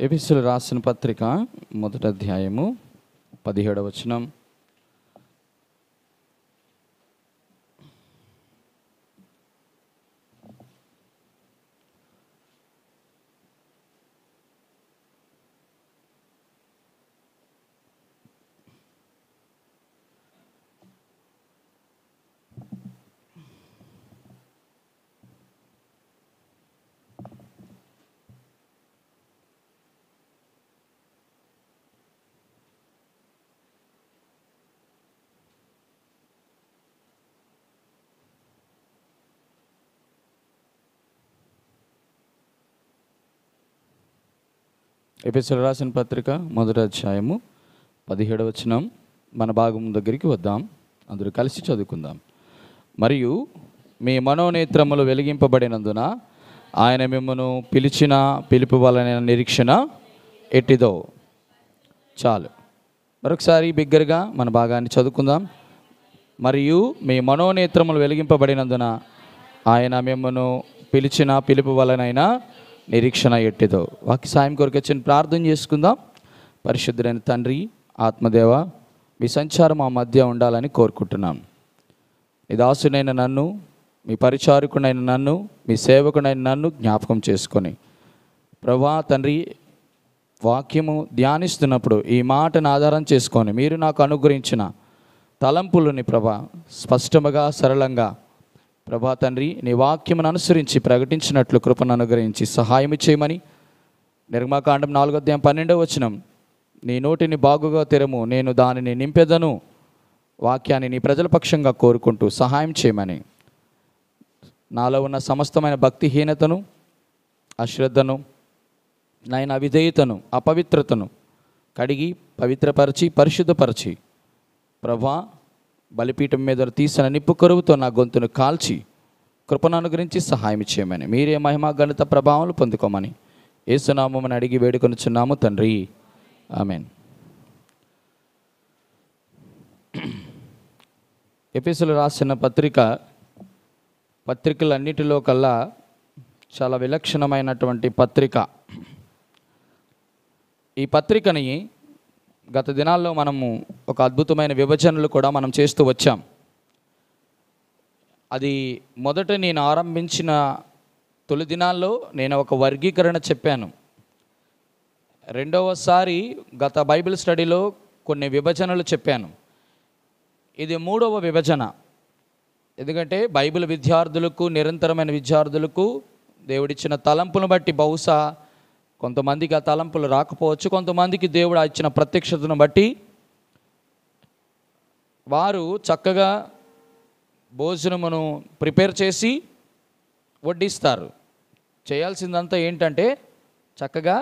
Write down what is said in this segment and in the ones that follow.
ఎఫెసీయులకు రాసిన పత్రిక మొదటి అధ్యాయము 17వ వచనం. ఎఫెసీయులకు రాసిన పత్రిక మొదటి అధ్యాయము 17వ వచనం. మన భాగం దగ్గరికి వద్దాం, అందరూ కలిసి చదువుకుందాం. మరియు మీ మనోనేత్రములు వెలిగింపబడినందున ఆయన మిమ్మను పిలిచిన పిలుపు వలన నిరీక్షణ ఎట్టిదో. చాలు, మరొకసారి బిగ్గరగా మన భాగాన్ని చదువుకుందాం. మరియు మీ మనోనేత్రములు వెలిగింపబడినందున ఆయన మిమ్మను పిలిచిన పిలుపు వలనైనా నిరీక్షణ ఎట్టిదో. వాక్య సాయం కొరకు వచ్చిన ప్రార్థన చేసుకుందాం. పరిశుద్ధుడైన తండ్రి, ఆత్మదేవ, మీ సంచారం మా మధ్య ఉండాలని కోరుకుంటున్నాం. మీ దాసునైన నన్ను, మీ పరిచారకుడైన నన్ను, మీ సేవకుడైన నన్ను జ్ఞాపకం చేసుకొని ప్రభా తండ్రి, వాక్యము ధ్యానిస్తున్నప్పుడు ఈ మాటను ఆధారం చేసుకొని మీరు నాకు అనుగ్రహించిన తలంపులని ప్రభా స్పష్టముగా సరళంగా ప్రభా తండ్రి నీ వాక్యమును అనుసరించి ప్రకటించినట్లు కృపను అనుగ్రహించి సహాయం చేయమని నిర్గమకాండం 4వ అధ్యాయం 12వ వచనం, నీ నోటిని బాగుగా తెరము, నేను దానిని నింపెదను వాక్యాన్ని నీ ప్రజల పక్షంగా కోరుకుంటూ సహాయం చేయమని నాలో ఉన్న సమస్తమైన భక్తిహీనతను, అశ్రద్ధను, నాయన అవిధేయతను, అపవిత్రతను కడిగి పవిత్రపరిచి పరిశుద్ధపరిచి ప్రభా బలిపీఠం మీద తీసిన నిప్పు కరువుతో నా గొంతును కాల్చి కృపను అనుగ్రహించి సహాయం చేయమని మీరే మహిమ ఘనత ప్రభావాలు పొందుకోమని యేసునామమున అడిగి వేడుకొనుచున్నాము తండ్రి, ఆమేన్. ఎఫెసీయులకు రాసిన పత్రికలన్నిటిలో కల్లా చాలా విలక్షణమైనటువంటి పత్రిక. ఈ పత్రికని గత దినాల్లో మనము ఒక అద్భుతమైన విభజనలు కూడా మనం చేస్తూ వచ్చాం. అది మొదట నేను ఆరంభించిన తొలి దినాల్లో నేను ఒక వర్గీకరణ చెప్పాను. రెండవసారి గత బైబిల్ స్టడీలో కొన్ని విభజనలు చెప్పాను. ఇది 3వ విభజన. ఎందుకంటే బైబిల్ విద్యార్థులకు, నిరంతరమైన విద్యార్థులకు దేవుడిచ్చిన తలంపును బట్టి బహుశా కొంతమందికి ఆ తలంపులు రాకపోవచ్చు, కొంతమందికి దేవుడు ఇచ్చిన ప్రత్యక్షతను బట్టి వారు చక్కగా భోజనమును ప్రిపేర్ చేసి వడ్డిస్తారు. చేయాల్సిందంతా ఏంటంటే చక్కగా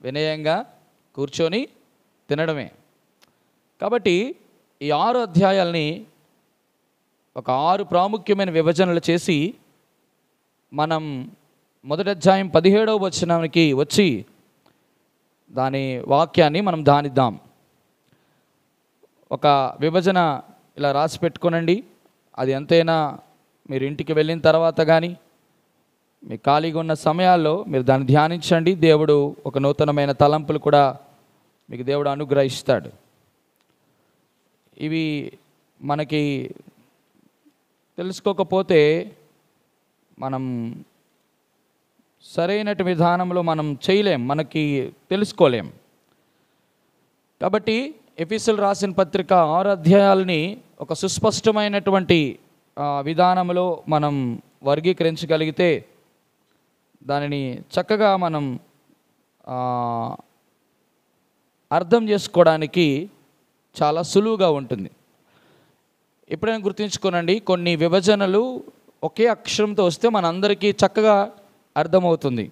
వినయంగా కూర్చొని తినడమే. కాబట్టి ఈ 6 అధ్యాయాల్ని ఒక 6 ప్రాముఖ్యమైన విభజనలు చేసి మనం మొదటి అధ్యాయం 17వ వచనానికి వచ్చి దాని వాక్యాన్ని మనం ధ్యానిద్దాం. ఒక విభజన ఇలా రాసి పెట్టుకోనండి. అది ఎంతైనా మీరు ఇంటికి వెళ్ళిన తర్వాత కానీ మీ ఖాళీగా ఉన్న సమయాల్లో మీరు దాన్ని ధ్యానించండి. దేవుడు ఒక నూతనమైన తలంపులు కూడా మీకు దేవుడు అనుగ్రహిస్తాడు. ఇవి మనకి తెలుసుకోకపోతే మనం సరైన విధానంలో మనం చేయలేం, మనకి తెలుసుకోలేం. కాబట్టి ఎఫెసీయులకు రాసిన పత్రిక 6 అధ్యాయాలని ఒక సుస్పష్టమైనటువంటి విధానంలో మనం వర్గీకరించగలిగితే దానిని చక్కగా మనం అర్థం చేసుకోవడానికి చాలా సులువుగా ఉంటుంది. ఎప్పుడైనా గుర్తుంచుకోనండి, కొన్ని విభజనలు ఒకే అక్షరంతో వస్తే మనందరికీ చక్కగా అర్థమవుతుంది.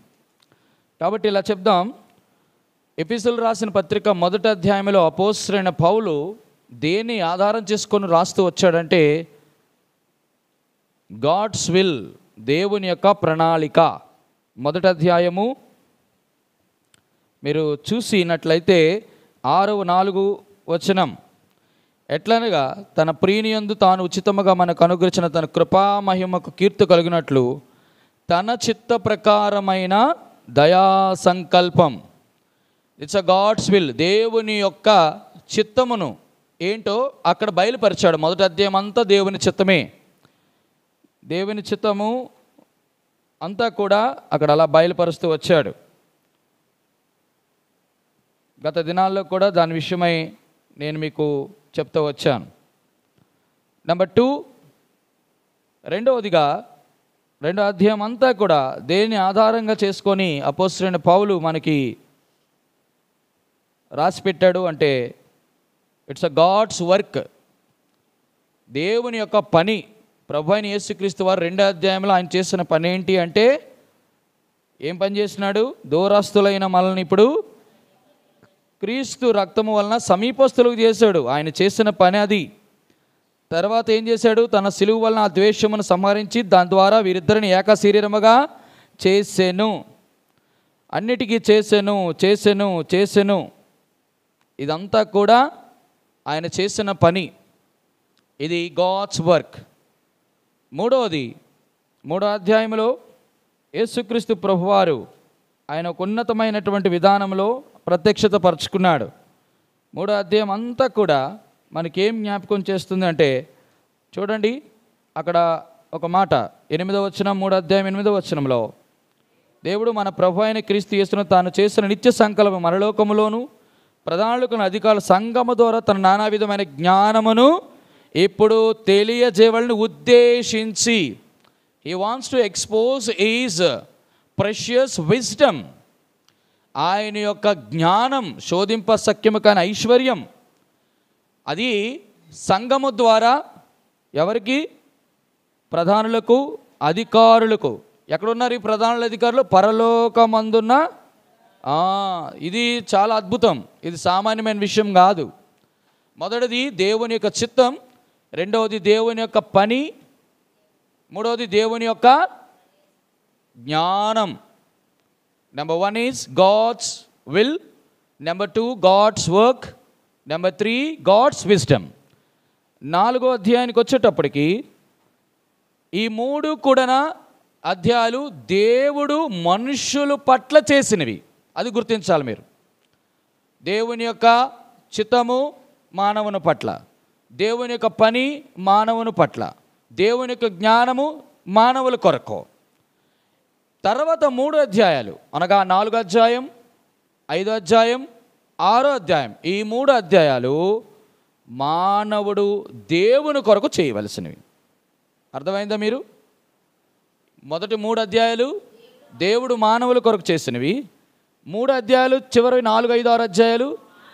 కాబట్టి ఇలా చెప్దాం. ఎఫెసీయులకు రాసిన పత్రిక మొదటి అధ్యాయంలో అపోస్తలుడైన పౌలు దేన్ని ఆధారం చేసుకొని రాస్తూ వచ్చాడంటే గాడ్స్ విల్, దేవుని యొక్క ప్రణాళిక. మొదటి అధ్యాయము మీరు చూసినట్లయితే 6-4 వచనం, ఎట్లనగా తన ప్రియనియందు తాను ఉచితముగా మనకు అనుగ్రహించిన తన కృపా మహిమకు కీర్తి కలిగినట్లు తన చిత్త ప్రకారమైన దయా సంకల్పం ఇట్స్ అ గాడ్స్ విల్. దేవుని యొక్క చిత్తమును ఏంటో అక్కడ బయలుపరిచాడు. మొదటి అధ్యాయం అంతా దేవుని చిత్తమే. దేవుని చిత్తము అంతా కూడా అక్కడ అలా బయలుపరుస్తూ వచ్చాడు. గత దినాల్లో కూడా దాని విషయమై నేను మీకు చెప్తూ వచ్చాను. నెంబర్ 2, రెండవదిగా రెండో అధ్యాయం అంతా కూడా దేని ఆధారంగా చేసుకొని అపోస్తలుడైన పౌలు మనకి రాసి పెట్టాడు అంటే ఇట్స్ అ గాడ్స్ వర్క్. దేవుని యొక్క పని. ప్రభు అయిన యేసుక్రీస్తు వారు రెండో అధ్యాయంలో ఆయన చేసిన పని ఏంటి అంటే ఏం పని చేసినాడు? దూరస్తులైన మనల్ని ఇప్పుడు క్రీస్తు రక్తము వలన సమీపస్తులకు చేశాడు. ఆయన చేసిన పని అది. తర్వాత ఏం చేశాడు? తన సిలువ వలన ఆ ద్వేషమును సంహరించి దాని ద్వారా వీరిద్దరిని ఏక శరీరముగా చేసెను. అన్నిటికీ చేసెను. ఇదంతా కూడా ఆయన చేసిన పని. ఇది గాడ్స్ వర్క్. మూడో అధ్యాయంలో యేసుక్రీస్తు ప్రభువారు ఆయన ఒక ఉన్నతమైనటువంటి విధానంలో ప్రత్యక్షత పరుచుకున్నాడు. మూడో అధ్యాయం అంతా కూడా మనకేం జ్ఞాపకం చేస్తుంది అంటే చూడండి, అక్కడ ఒక మాట 8వ వచనం, 3వ అధ్యాయం 8వ వచనంలో దేవుడు మన ప్రభు అయిన క్రీస్తు యేసును తాను చేసిన నిత్య సంకల్పం మరలోకములోను ప్రధానులకు అధికారుల సంఘము ద్వారా తన నానా విధమైన జ్ఞానమును ఇప్పుడు తెలియజేయవలని ఉద్దేశించి he wants to expose is precious wisdom. ఆయన యొక్క జ్ఞానం శోధింప సఖ్యము కాని ఐశ్వర్యం అది సంఘము ద్వారా ఎవరికి? ప్రధానులకు, అధికారులకు. ఎక్కడున్నారు ఈ ప్రధానుల అధికారులు? పరలోకమందున్న. ఇది చాలా అద్భుతం. ఇది సామాన్యమైన విషయం కాదు. మొదటిది దేవుని యొక్క చిత్తం, రెండవది దేవుని యొక్క పని, మూడవది దేవుని యొక్క జ్ఞానం. Number 1 is God's will, number 2 God's work, number 3 God's wisdom. 4వ అధ్యాయానికి వచ్చేటప్పటికి ఈ 3 కూడా అధ్యాయాలు దేవుడు మనుష్యుల పట్ల చేసినవి. అది గుర్తించాలి మీరు. దేవుని యొక్క చిత్తము మానవుని పట్ల, దేవుని యొక్క పని మానవుని పట్ల, దేవుని యొక్క జ్ఞానము మానవుల కొరకు. తర్వాత 3 అధ్యాయాలు అనగా 4వ అధ్యాయం, 5వ అధ్యాయం, 6వ అధ్యాయం, ఈ 3 అధ్యాయాలు మానవుడు దేవుని కొరకు చేయవలసినవి. అర్థమైందా మీరు? మొదటి 3 అధ్యాయాలు దేవుడు మానవుల కొరకు చేసినవి. 3 అధ్యాయాలు చివరి 4, 5, 6 అధ్యాయాలు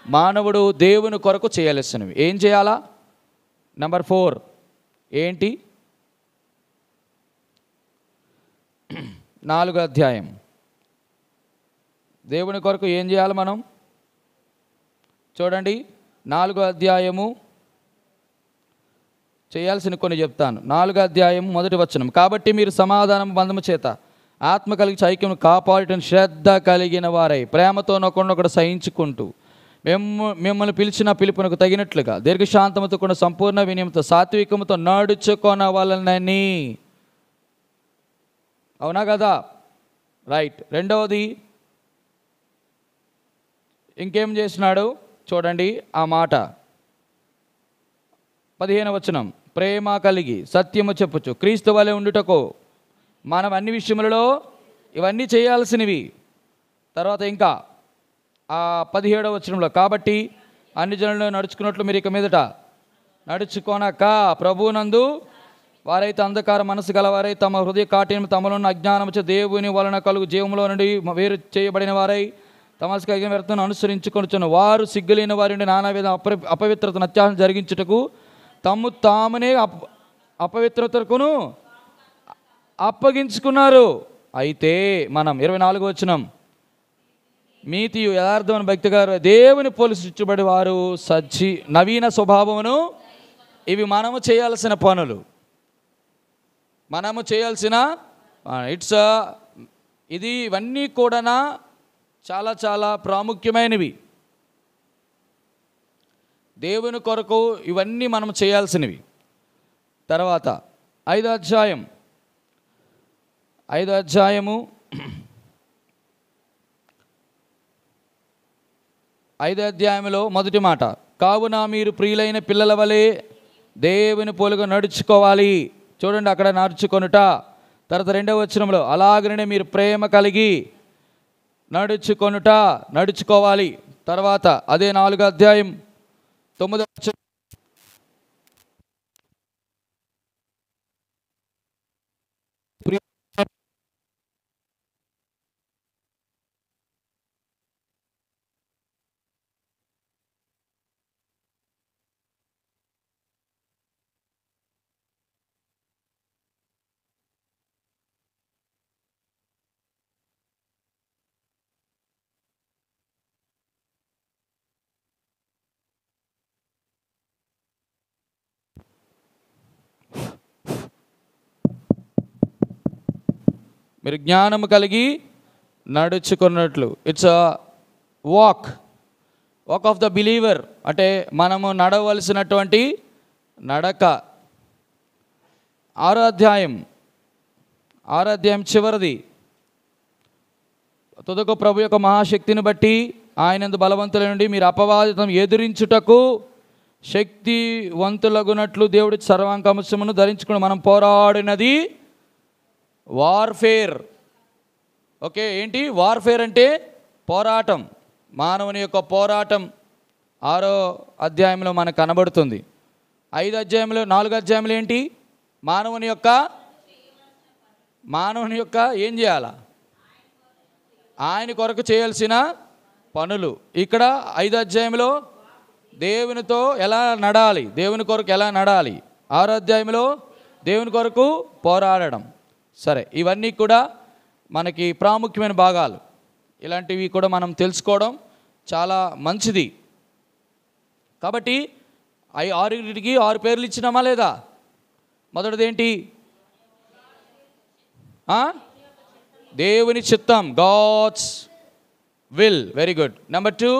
మానవుడు దేవుని కొరకు చేయాల్సినవి. ఏం చేయాలా? నెంబర్ 4 ఏంటి? 4వ అధ్యాయం దేవుని కొరకు ఏం చేయాలి మనం? చూడండి, 4వ అధ్యాయము చేయాల్సిన కొన్ని చెప్తాను. 4వ అధ్యాయం 1వ వచనం. కాబట్టి మీరు సమాధానం బంధము చేత ఆత్మ కలిగి ఐక్యం కాపాడటం శ్రద్ధ కలిగిన వారై ప్రేమతో ఒకరినొకడు సహించుకుంటూ మిమ్మల్ని పిలిచిన పిలుపునకు తగినట్లుగా దీర్ఘశాంతముతో కూడా సంపూర్ణ వినయంతో సాత్వికముతో నడుచుకొనవలనని. అవునా కదా? రైట్. రెండవది ఇంకేం చేసినాడు చూడండి ఆ మాట. 15వ వచనం. ప్రేమ కలిగి సత్యము చెప్పుచు క్రీస్తు వలె ఉండుటకు మనం అన్ని విషయములలో ఇవన్నీ చేయాల్సినవి. తర్వాత ఇంకా ఆ 17వ వచనంలో కాబట్టి అన్ని జనులను నడుచుకున్నట్లు మీరు ఇక మీదట నడుచుకొనక ప్రభువునందు వారైతే అంధకార మనసు గలవారై తమ హృదయ కాఠిన్యం తమలోన్న అజ్ఞానము దేవుని వలన కలుగు జీవంలో నుండి వేరు చేయబడిన వారై తమస్కు అగిన వ్యర్థను అనుసరించుకొనుచున్న వారు సిగ్గులేని వారి నుండి నానావిధ అపవిత్రతను అత్యాసం జరిగించుటకు తమ్ము తామునే అపవిత్రతకును అప్పగించుకున్నారు. అయితే మనం 24వ వచనం. నీతియు యథార్థమైన భక్తి గారు దేవుని పోలిసి ఇచ్చబడి వారు నవీన స్వభావమును. ఇవి మనము చేయాల్సిన పనులు, మనము చేయాల్సిన ఇవన్నీ కూడా చాలా చాలా ప్రాముఖ్యమైనవి. దేవుని కొరకు ఇవన్నీ మనం చేయాల్సినవి. తర్వాత 5వ అధ్యాయము 5వ అధ్యాయంలో మొదటి మాట, కావున మీరు ప్రియులైన పిల్లల వలె దేవుని పోలుగా నడుచుకోవాలి. చూడండి అక్కడ నడుచుకొనుట. తర్వాత 2వ వచనంలో అలాగనే మీరు ప్రేమ కలిగి నడుచుకోవాలి. తర్వాత అదే 4వ అధ్యాయం 9వ వచనం, మీరు జ్ఞానము కలిగి నడుచుకున్నట్లు. It's a walk of the believer, అంటే మనము నడవలసినటువంటి నడక. 6వ అధ్యాయం చివరిది, తుదకు ప్రభు యొక్క మహాశక్తిని బట్టి ఆయనందు బలవంతుల నుండి మీరు అపవాదితం ఎదురించుటకు శక్తివంతులగునట్లు దేవుడి సర్వాంగమును ధరించుకుని మనం పోరాడినది వార్ఫేర్. ఓకే, ఏంటి వార్ఫేర్ అంటే? పోరాటం. మానవుని యొక్క పోరాటం 6వ అధ్యాయంలో మనకు కనబడుతుంది. 4వ అధ్యాయంలో ఏంటి? మానవుని యొక్క ఏం చేయాలా? ఆయన కొరకు చేయాల్సిన పనులు. ఇక్కడ 5వ అధ్యాయంలో దేవునితో ఎలా నడాలి, దేవుని కొరకు ఎలా నడాలి. 6వ అధ్యాయంలో దేవుని కొరకు పోరాడడం. సరే, ఇవన్నీ కూడా మనకి ప్రాముఖ్యమైన భాగాలు. ఇలాంటివి కూడా మనం తెలుసుకోవడం చాలా మంచిది. కాబట్టి 6కి 6 పేర్లు ఇచ్చినామా లేదా? మొదటిది ఏంటి? దేవుని చిత్తం, God's will. Very good. Number 2,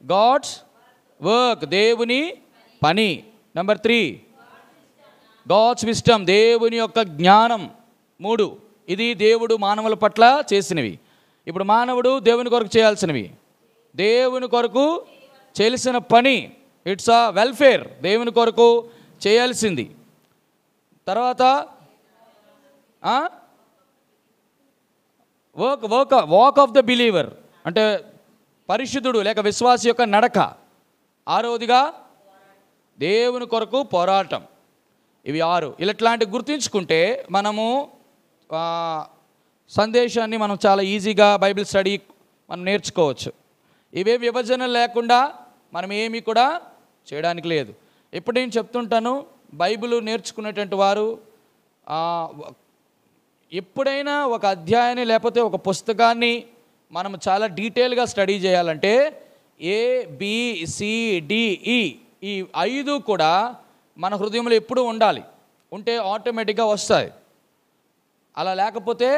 God's work, దేవుని పని. నెంబర్ 3, గాడ్స్ విస్డమ్, దేవుని యొక్క జ్ఞానం. 3, ఇది దేవుడు మానవుల పట్ల చేసినవి. ఇప్పుడు మానవుడు దేవుని కొరకు చేయాల్సినవి, దేవుని కొరకు చేయాల్సిన పని. ఇట్స్ అ వెల్ఫేర్, దేవుని కొరకు చేయాల్సింది. తర్వాత వాక్ ఆఫ్ ద బిలీవర్, అంటే పరిశుద్ధుడు లేక విశ్వాసి యొక్క నడక. 6వదిగా దేవుని కొరకు పోరాటం. ఇవి 6. ఇట్లాంటివి గుర్తుంచుకుంటే మనము సందేశాన్ని మనం చాలా ఈజీగా బైబిల్ స్టడీ మనం నేర్చుకోవచ్చు. ఇవే విభజన లేకుండా మనం ఏమీ కూడా చేయడానికి లేదు. ఇప్పుడు నేను చెప్తుంటాను, బైబిల్ నేర్చుకునేటువంటి వారు ఎప్పుడైనా ఒక అధ్యాయాన్ని లేకపోతే ఒక పుస్తకాన్ని మనం చాలా డీటెయిల్గా స్టడీ చేయాలంటే ABCDE ఈ 5 కూడా మన హృదయంలో ఎప్పుడూ ఉండాలి. ఉంటే ఆటోమేటిక్గా వస్తాయి. అలా లేకపోతే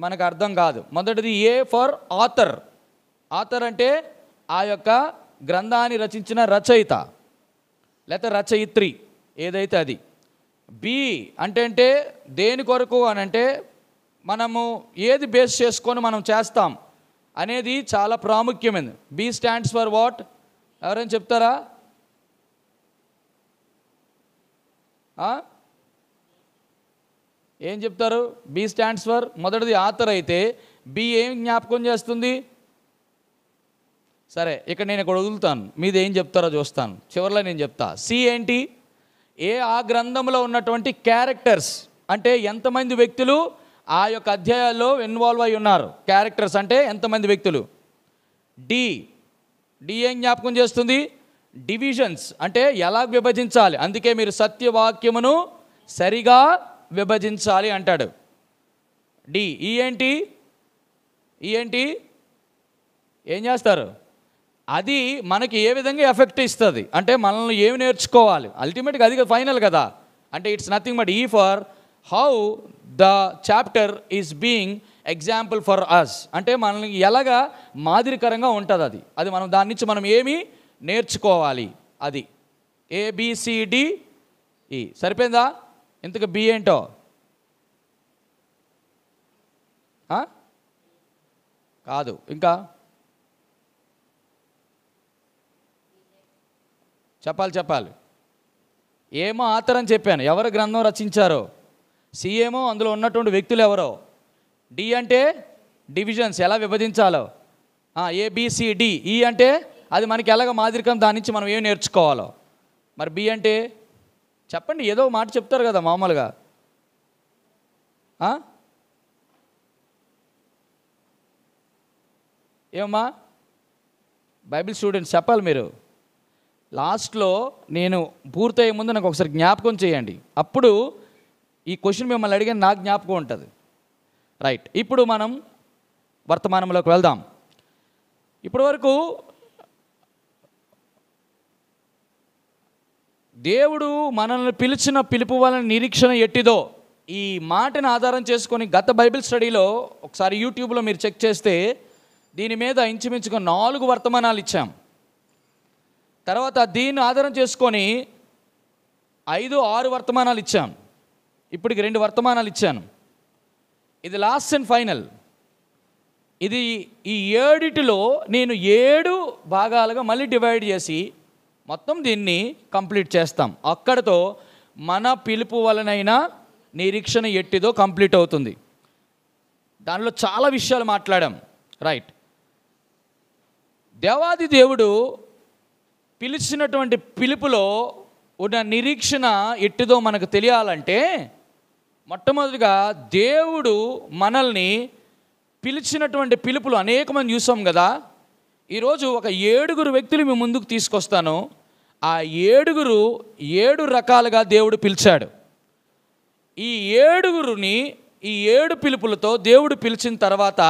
మనకు అర్థం కాదు. మొదటిది A ఫర్ ఆథర్. ఆథర్ అంటే ఆ యొక్క గ్రంథాన్ని రచించిన రచయిత లేకపోతే రచయిత్రి, ఏదైతే అది. B అంటే దేని కొరకు అని అంటే మనము ఏది బేస్ చేసుకొని మనం చేస్తాం అనేది చాలా ప్రాముఖ్యమైనది. B stands for what? ఎవరైనా చెప్తారా? ఏం చెప్తారు? B స్టాండ్స్ ఫర్, మొదటిది ఆథర్ అయితే B ఏం జ్ఞాపకం చేస్తుంది? సరే, ఇక్కడ నేను ఇక్కడ వదులుతాను, మీది ఏం చెప్తారో చూస్తాను, చివరిలో నేను చెప్తా. C ఏంటి? ఆ గ్రంథంలో ఉన్నటువంటి క్యారెక్టర్స్, అంటే ఎంతమంది వ్యక్తులు ఆ యొక్క అధ్యాయాల్లో ఇన్వాల్వ్ అయి ఉన్నారు. క్యారెక్టర్స్ అంటే ఎంతమంది వ్యక్తులు. D ఏం జ్ఞాపకం చేస్తుంది? డివిజన్స్, అంటే ఎలా విభజించాలి. అందుకే మీరు సత్యవాక్యమును సరిగా విభజించాలి అంటాడు. D. ఈ ఏంటి? ఏం చేస్తారు? అది మనకి ఏ విధంగా ఎఫెక్ట్ ఇస్తుంది, అంటే మనల్ని ఏమి నేర్చుకోవాలి, అల్టిమేట్గా అది ఫైనల్ కదా. అంటే it's nothing but for how the chapter is being example for us, అంటే మనల్ని ఎలాగా మాదిరికరంగా ఉంటుంది అది మనం దాని నుంచి మనం ఏమి నేర్చుకోవాలి. అది ABCDE. సరిపోయిందా? ఇంతకు B ఏంటో కాదు, ఇంకా చెప్పాలి. ఏమో ఆథర్ అని చెప్పాను, ఎవరు గ్రంథం రచించారో. సి ఏమో అందులో ఉన్నటువంటి వ్యక్తులు ఎవరో. డి అంటే డివిజన్స్, ఎలా విభజించాలో. ఏబిసిడి. ఈ అంటే అది మనకి ఎలాగ మాదిరికం, దాని నుంచి మనం ఏం నేర్చుకోవాలో. మరి బి అంటే చెప్పండి, ఏదో మాట చెప్తారు కదా మామూలుగా. ఏమమ్మా బైబిల్ స్టూడెంట్స్ చెప్పాలి మీరు. లాస్ట్లో నేను పూర్తయ్యే ముందు నాకు ఒకసారి జ్ఞాపకం చేయండి, అప్పుడు ఈ క్వశ్చన్ మిమ్మల్ని అడిగిన నాకు జ్ఞాపకం ఉంటుంది. రైట్, ఇప్పుడు మనం వర్తమానంలోకి వెళ్దాం. ఇప్పటి వరకు దేవుడు మనల్ని పిలిచిన పిలుపు వలన నిరీక్షణ ఎట్టిదో, ఈ మాటను ఆధారం చేసుకొని గత బైబిల్ స్టడీలో ఒకసారి యూట్యూబ్లో మీరు చెక్ చేస్తే దీని మీద ఇంచుమించుగా 4 వర్తమానాలు ఇచ్చాం. తర్వాత దీన్ని ఆధారం చేసుకొని 5-6 వర్తమానాలు ఇచ్చాం. ఇప్పటికి 2 వర్తమానాలు ఇచ్చాను. ఇది లాస్ట్ అండ్ ఫైనల్. ఇది ఈ 7లో నేను 7 భాగాలుగా మళ్ళీ డివైడ్ చేసి మొత్తం దీన్ని కంప్లీట్ చేస్తాం. అక్కడతో మన పిలుపు వలనైనా నిరీక్షణ ఎట్టిదో కంప్లీట్ అవుతుంది. దానిలో చాలా విషయాలు మాట్లాడాం. రైట్, దేవాది దేవుడు పిలిచినటువంటి పిలుపులో ఉన్న నిరీక్షణ ఎట్టిదో మనకు తెలియాలంటే మొట్టమొదటిగా దేవుడు మనల్ని పిలిచినటువంటి పిలుపులు అనేక మంది చూసాం కదా. ఈరోజు ఒక 7 వ్యక్తులు మీ ముందుకు తీసుకొస్తాను. ఆ 7 రకాలుగా దేవుడు పిలిచాడు. ఈ 7 ఈ 7 పిలుపులతో దేవుడు పిలిచిన తర్వాత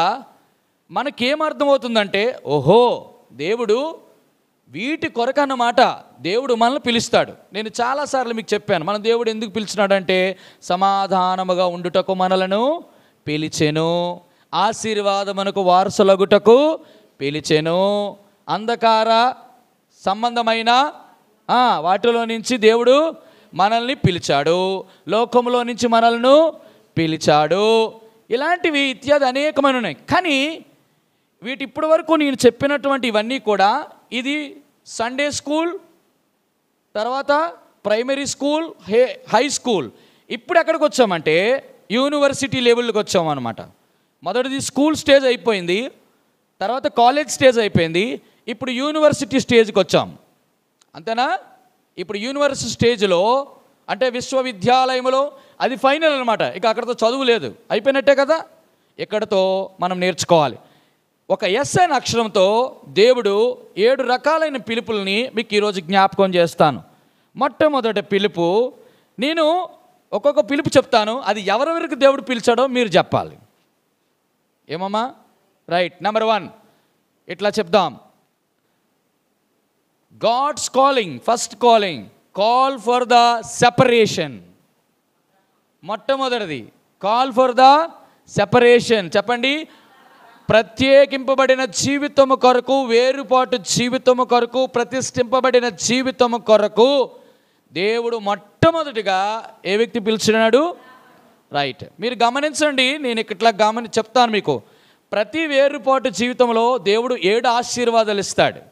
మనకేమర్థమవుతుందంటే, ఓహో దేవుడు వీటి కొరకన్నమాట దేవుడు మనల్ని పిలుస్తాడు. నేను చాలాసార్లు మీకు చెప్పాను, మన దేవుడు ఎందుకు పిలిచినాడంటే సమాధానముగా ఉండుటకు మనలను పిలిచెను, ఆశీర్వాదమునకు వారసులగుటకు పిలిచెను, అంధకార సంబంధమైన వాటిలో నుంచి దేవుడు మనల్ని పిలిచాడు, లోకంలో నుంచి మనల్ని పిలిచాడు. ఇలాంటివి ఇత్యాది అనేకమైన ఉన్నాయి. కానీ వీటి ఇప్పటి వరకు నేను చెప్పినటువంటి ఇవన్నీ కూడా ఇది సండే స్కూల్, తర్వాత ప్రైమరీ స్కూల్, హై స్కూల్. ఇప్పుడు ఎక్కడికి వచ్చామంటే యూనివర్సిటీ లెవెల్కి వచ్చామన్నమాట. మొదటిది స్కూల్ స్టేజ్ అయిపోయింది, తర్వాత కాలేజ్ స్టేజ్ అయిపోయింది, ఇప్పుడు యూనివర్సిటీ స్టేజ్కి వచ్చాం. అంతేనా? ఇప్పుడు యూనివర్సిటీ స్టేజ్లో అంటే విశ్వవిద్యాలయంలో అది ఫైనల్ అనమాట. ఇక అక్కడతో చదువు లేదు, అయిపోయినట్టే కదా. ఇక్కడతో మనం నేర్చుకోవాలి. ఒక ఎస్ అనే అక్షరంతో దేవుడు 7 రకాలైన పిలుపుల్ని మీకు ఈరోజు జ్ఞాపకం చేస్తాను. మొట్టమొదటి పిలుపు, నేను ఒక్కొక్క పిలుపు చెప్తాను, అది ఎవరెవరికి దేవుడు పిలిచాడో మీరు చెప్పాలి. ఏమమ్మా? రైట్, నెంబర్ 1 ఇట్లా చెప్దాం. God's calling, first calling, call for the separation. మొట్టమొదటిది కాల్ ఫర్ ద సెపరేషన్. చెప్పండి. ప్రత్యేకింపబడిన జీవితము కొరకు, వేరుపాటు జీవితము కొరకు, ప్రతిష్ఠింపబడిన జీవితము కొరకు దేవుడు మొట్టమొదటిగా ఏ వ్యక్తి పిలిచినాడు? రైట్, మీరు గమనించండి, నేను ఇట్లా చెప్తాను మీకు. ప్రతి వేరుపాటు జీవితంలో దేవుడు 7 ఆశీర్వాదాలు ఇస్తాడు.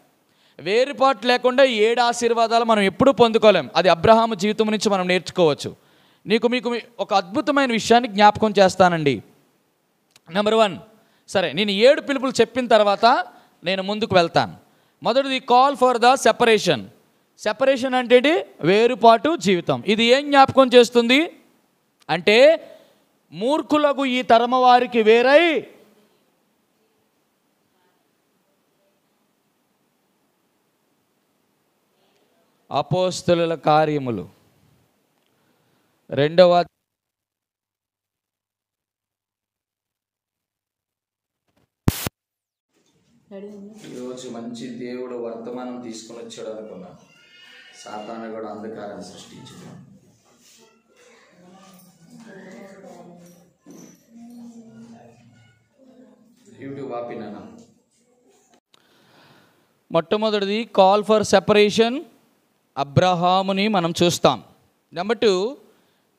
వేరుపాటు లేకుండా 7 ఆశీర్వాదాలు మనం ఎప్పుడూ పొందుకోలేం. అది అబ్రహాము జీవితం నుంచి మనం నేర్చుకోవచ్చు. మీకు ఒక అద్భుతమైన విషయాన్ని జ్ఞాపకం చేస్తానండి. నెంబర్ 1, సరే, నేను 7 పిలుపులు చెప్పిన తర్వాత నేను ముందుకు వెళ్తాను. మొదటిది call for the separation. Separation అంటే వేరుపాటు జీవితం. ఇది ఏం జ్ఞాపకం చేస్తుంది అంటే, మూర్ఖులకు ఈ తరమ వారికి వేరై అపోస్తలుల కార్యములు 2వ ఈరోజు మంచి దేవుడు వర్తమానం తీసుకుని వచ్చాడు అనుకున్నా, సాతాను కూడా అంధకారాన్ని సృష్టించాడు. యూట్యూబ్ ఆపినానా? మొట్టమొదటిది కాల్ ఫర్ సెపరేషన్, అబ్రహాముని మనం చూస్తాం. నెంబర్ 2,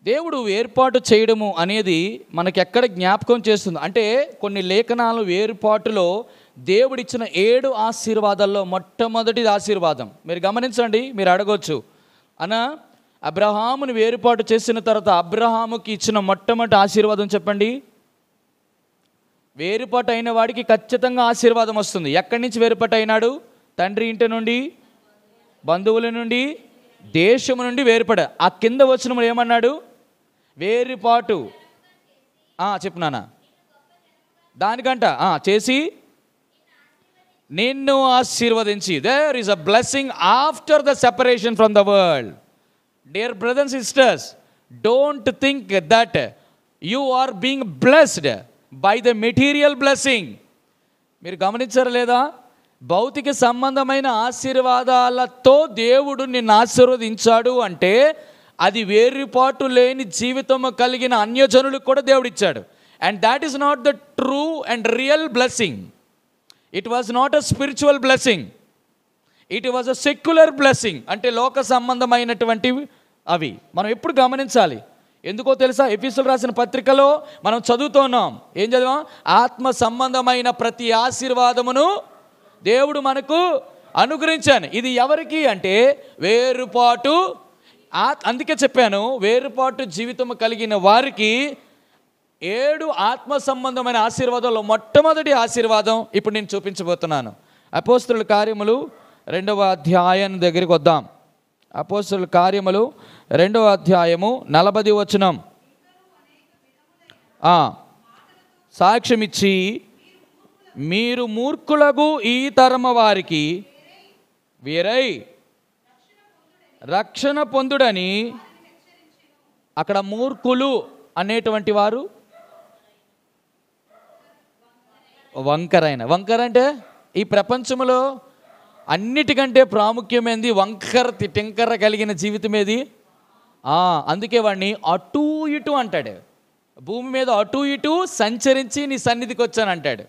దేవుడు ఏర్పాటు చేయడము అనేది మనకి ఎక్కడ జ్ఞాపకం చేస్తుంది అంటే, కొన్ని లేఖనాలు వేరుపాటులో దేవుడిచ్చిన 7 ఆశీర్వాదాల్లో మొట్టమొదటిది ఆశీర్వాదం. మీరు గమనించండి, మీరు అడగొచ్చు, అన్న అబ్రహాముని వేరుపాటు చేసిన తర్వాత అబ్రహాముకి ఇచ్చిన మొట్టమొదటి ఆశీర్వాదం చెప్పండి. వేరుపాటు అయిన వాడికి ఖచ్చితంగా ఆశీర్వాదం వస్తుంది. ఎక్కడి నుంచి వేరుపాటు అయినాడు? తండ్రి ఇంటి నుండి, బంధువుల నుండి, దేశము నుండి వేరుపడ. ఆ కింద వచనములు ఏమన్నాడు? వేరుపాటు చెప్పు నాన్న. దానికంట చేసి నిన్ను ఆశీర్వదించి. There is a blessing after the separation from the world. Dear brothers and sisters, don't think that you are being blessed by the material blessing. మీరు గమనించారా లేదా? భౌతిక సంబంధమైన ఆశీర్వాదాలతో దేవుడు నిన్ను ఆశీర్వదించాడు అంటే అది వేరుపాటు లేని జీవితం కలిగిన అన్యజనులకు కూడా దేవుడు ఇచ్చాడు. And that is not the true and real blessing. It was not a spiritual blessing, it was a secular blessing. అంటే లోక సంబంధమైనటువంటివి అవి మనం ఎప్పుడు గమనించాలి. ఎందుకో తెలుసా? ఎఫెసీయులకు రాసిన పత్రికలో మనం చదువుతున్నాం. ఏం చదివాం? ఆత్మ సంబంధమైన ప్రతి ఆశీర్వాదమును దేవుడు మనకు అనుగ్రహించాను. ఇది ఎవరికి అంటే వేరుపాటు. అందుకే చెప్పాను, వేరుపాటు జీవితం కలిగిన వారికి 7 ఆత్మ సంబంధమైన ఆశీర్వాదాల్లో మొట్టమొదటి ఆశీర్వాదం ఇప్పుడు నేను చూపించబోతున్నాను. అపోస్తలుల కార్యములు 2వ అధ్యాయం దగ్గరికి వద్దాం. అపోస్తలుల కార్యములు 2వ అధ్యాయము 40వ వచనం. సాక్ష్యమిచ్చి మీరు మూర్ఖులకు ఈ తరమ వారికి వీరై రక్షణ పొందుడని. అక్కడ మూర్ఖులు అనేటువంటి వారు వంకర అంటే ఈ ప్రపంచంలో అన్నిటికంటే ప్రాముఖ్యమైనది వంకర టింకర కలిగిన జీవితం ఏది? అందుకే వాడిని అటు ఇటు అంటాడు. భూమి మీద అటు ఇటు సంచరించి నీ సన్నిధికి వచ్చాను అంటాడు.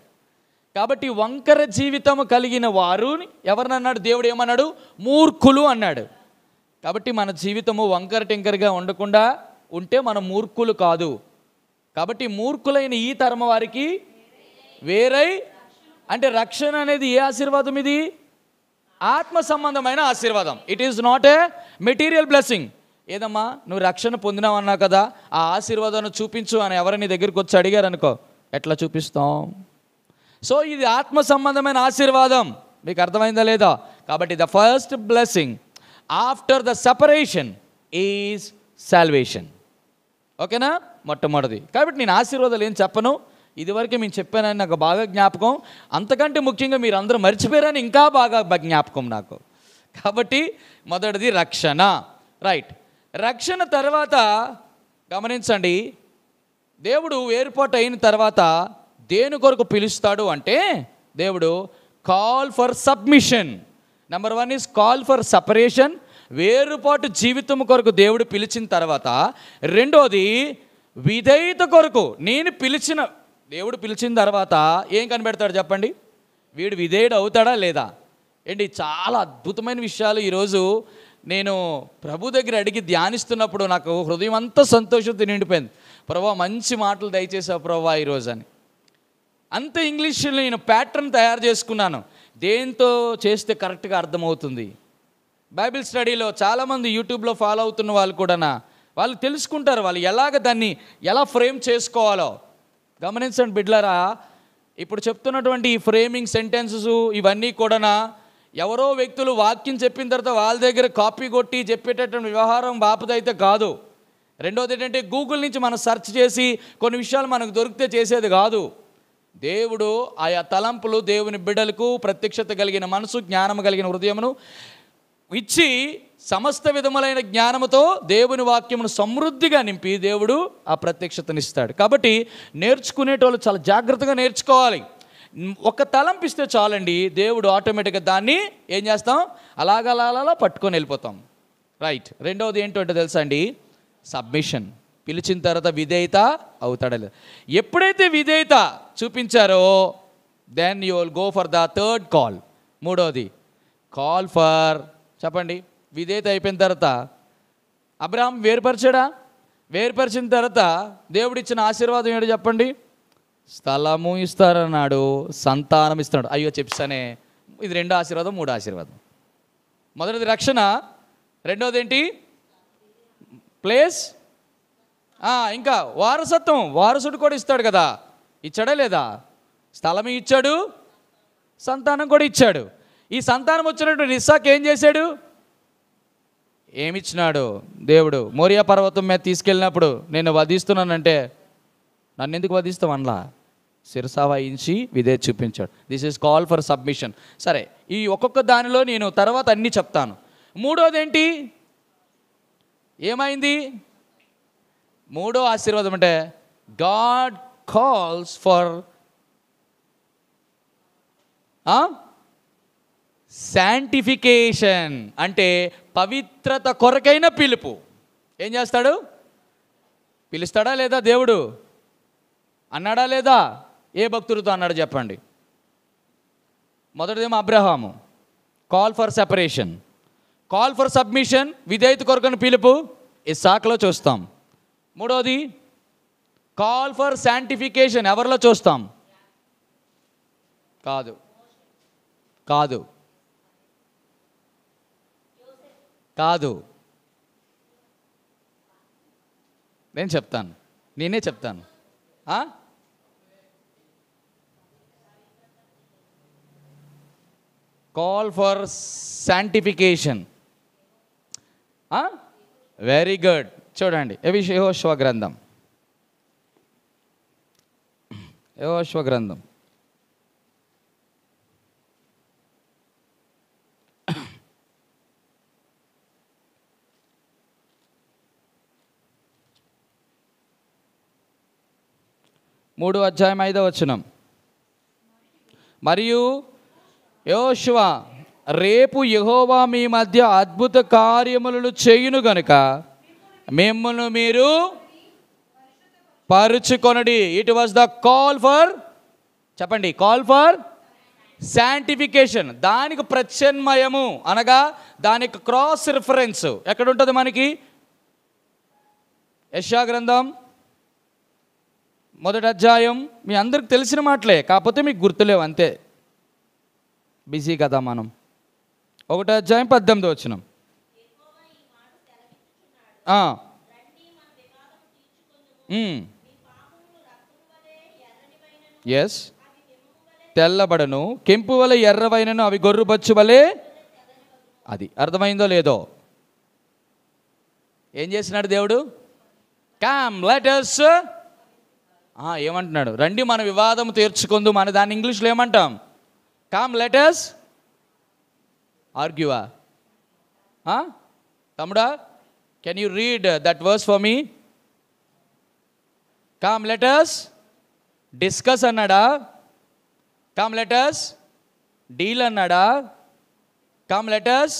కాబట్టి వంకర జీవితం కలిగిన వారు ఎవరినన్నాడు? దేవుడు ఏమన్నాడు? మూర్ఖులు అన్నాడు. కాబట్టి మన జీవితము వంకర టింకరగా ఉండకుండా ఉంటే మనం మూర్ఖులు కాదు. కాబట్టి మూర్ఖులైన ఈ తరమ వారికి వేరై, అంటే రక్షణ అనేది ఏ ఆశీర్వాదం? ఇది ఆత్మ సంబంధమైన ఆశీర్వాదం. It is not a material blessing. ఏదమ్మా నువ్వు రక్షణ పొందినావు అన్నావు కదా, ఆ ఆశీర్వాదాన్ని చూపించు అని ఎవరైనా దగ్గరికి వచ్చి అడిగారు అనుకో, ఎట్లా చూపిస్తాం? సో ఇది ఆత్మ సంబంధమైన ఆశీర్వాదం. మీకు అర్థమైందా లేదా? కాబట్టి the first blessing after the separation is salvation. ఓకేనా? మొట్టమొదటిది. కాబట్టి నేను ఆశీర్వాదాలు ఏం చెప్పను, ఇదివరకే మేము చెప్పానని నాకు బాగా జ్ఞాపకం. అంతకంటే ముఖ్యంగా మీరు అందరూ మర్చిపోయారని ఇంకా బాగా జ్ఞాపకం నాకు. కాబట్టి మొదటిది రక్షణ. రైట్. రక్షణ తర్వాత గమనించండి, దేవుడు ఏర్పాటు అయిన తర్వాత దేని కొరకు పిలుస్తాడు అంటే దేవుడు call for submission. Number 1 is call for separation. వేరుపాటు జీవితం కొరకు దేవుడు పిలిచిన తర్వాత రెండోది విధేయత కొరకు. దేవుడు పిలిచిన తర్వాత ఏం కనిపెడతాడు చెప్పండి? వీడు విధేయుడు అవుతాడా లేదా? ఏంటి చాలా అద్భుతమైన విషయాలు ఈరోజు నేను ప్రభు దగ్గర అడిగి ధ్యానిస్తున్నప్పుడు నాకు హృదయం అంతా సంతోషంతో నిండిపోయింది. ప్రభా మంచి మాటలు దయచేసావు ప్రభా ఈరోజు అని. అంత ఇంగ్లీష్లో నేను ప్యాటర్న్ తయారు చేసుకున్నాను, దేంతో చేస్తే కరెక్ట్గా అర్థమవుతుంది. బైబిల్ స్టడీలో చాలామంది యూట్యూబ్లో ఫాలో అవుతున్న వాళ్ళు కూడా వాళ్ళు తెలుసుకుంటారు, వాళ్ళు దాన్ని ఎలా ఫ్రేమ్ చేసుకోవాలో. గమనించండి బిడ్డలారా, ఇప్పుడు చెప్తున్నటువంటి ఈ ఫ్రేమింగ్ సెంటెన్సెస్ ఇవన్నీ కూడా ఎవరో వ్యక్తులు వాక్యం చెప్పిన తర్వాత వాళ్ళ దగ్గర కాపీ కొట్టి చెప్పేటటువంటి వ్యవహారం బాపదైతే కాదు. రెండోది ఏంటంటే గూగుల్ నుంచి మనం సెర్చ్ చేసి కొన్ని విషయాలు మనకు దొరికితే చేసేది కాదు. దేవుడు ఆయా తలంపులు దేవుని బిడ్డలకు ప్రత్యక్షత కలిగిన మనసు, జ్ఞానం కలిగిన హృదయమును ఇచ్చి సమస్త విధములైన జ్ఞానముతో దేవుని వాక్యమును సమృద్ధిగా నింపి దేవుడు ఆ ప్రత్యక్షతనిస్తాడు. కాబట్టి నేర్చుకునేటోళ్ళు చాలా జాగ్రత్తగా నేర్చుకోవాలి. ఒక తలంపిస్తే చాలండి, దేవుడు ఆటోమేటిక్గా దాన్ని ఏం చేస్తాం? అలాగలా పట్టుకొని వెళ్ళిపోతాం. రైట్. రెండవది ఏంటంటే తెలుసా అండి? సబ్మిషన్. పిలిచిన తర్వాత విధేయత అవుతాడా లేదా? ఎప్పుడైతే విధేయత చూపించారో then you will go for the third call. మూడవది కాల్ ఫర్, చెప్పండి. విధేయత అయిపోయిన తర్వాత అబ్రహాం వేరుపరిచాడా? వేరుపరిచిన తర్వాత దేవుడిచ్చిన ఆశీర్వాదం ఏంటో చెప్పండి? స్థలము ఇస్తారన్నాడు, సంతానం ఇస్తున్నాడు. అయ్యో చెప్పానే, ఇది 2 ఆశీర్వాదం 3 ఆశీర్వాదం. మొదటిది రక్షణ, రెండోది ఏంటి? ప్లేస్, ఇంకా వారసత్వం. వారసుడు కూడా ఇస్తాడు కదా, ఇచ్చాడా లేదా? స్థలం ఇచ్చాడు, సంతానం కూడా ఇచ్చాడు. ఈ సంతానం వచ్చినటువంటి ఇస్సాకు ఏం చేశాడు? ఏమిచ్చినాడు? దేవుడు మోరియా పర్వతం మీద తీసుకెళ్ళినప్పుడు నేను వధిస్తున్నానంటే, నన్ను ఎందుకు వధిస్తావు అనలా, శిరస వహించి విధేయత చూపించాడు. This is call for submission. సరే, ఈ ఒక్కొక్క దానిలో నేను తర్వాత అన్నీ చెప్తాను. మూడోది ఏంటి? ఏమైంది? మూడో ఆశీర్వాదం అంటే గాడ్ కాల్స్ ఫర్ శాంటిఫికేషన్, అంటే పవిత్రత కొరకైన పిలుపు. ఏం చేస్తాడు? పిలుస్తాడా లేదా? దేవుడు అన్నాడా లేదా? ఏ భక్తుడితో అన్నాడు చెప్పండి? మొదటిదేమో Abraham, call for separation. Call for submission, విధేయత కొరకైన పిలుపు ఇస్సాకులో చూస్తాం. మూడోది కాల్ ఫర్ శాంటిఫికేషన్ ఎవరిలో చూస్తాం? కాదు కాదు కాదు, నేను చెప్తాను, నేనే చెప్తాను. Call for sanctification. Very good. చూడండి, యెహోషువ గ్రంథం, యెహోషువ గ్రంథం 3వ అధ్యాయం 5వ వచనం. మరియు యెహోషువ, రేపు యెహోవా మీ మధ్య అద్భుత కార్యములను చేయును గనుక మిమ్మును మీరు పరుచుకొనడి. It was the call for, చెప్పండి, కాల్ ఫర్ శాంటిఫికేషన్. దానికి ప్రత్యన్మయము అనగా దానికి క్రాస్ రిఫరెన్స్ ఎక్కడ ఉంటుంది మనకి? యెషయా గ్రంథం 1వ అధ్యాయం. మీ అందరికి తెలిసిన మాటలే, కాకపోతే మీకు గుర్తులేవు అంతే, బిజీ కదా మనం. 1వ అధ్యాయం 18వ వచనం. ఎస్, తెల్లబడను, కెంపు వలె ఎర్రవైనను, అవి గొర్రుబచ్చు వలె. అది అర్థమైందో లేదో? ఏం చేసినాడు దేవుడు? కమ్ లెట్ us, ఏమంటున్నాడు? రండి మన వివాదం తీర్చుకుందు. మన దాన్ని ఇంగ్లీష్లో ఏమంటాం? కమ్ లెట్ us ఆర్గ్యూవా? తమ్ముడా, can you read that verse for me? Come let us discuss అన్నాడా? కమ్ లెట్ us డీల్ అన్నాడా? Come let us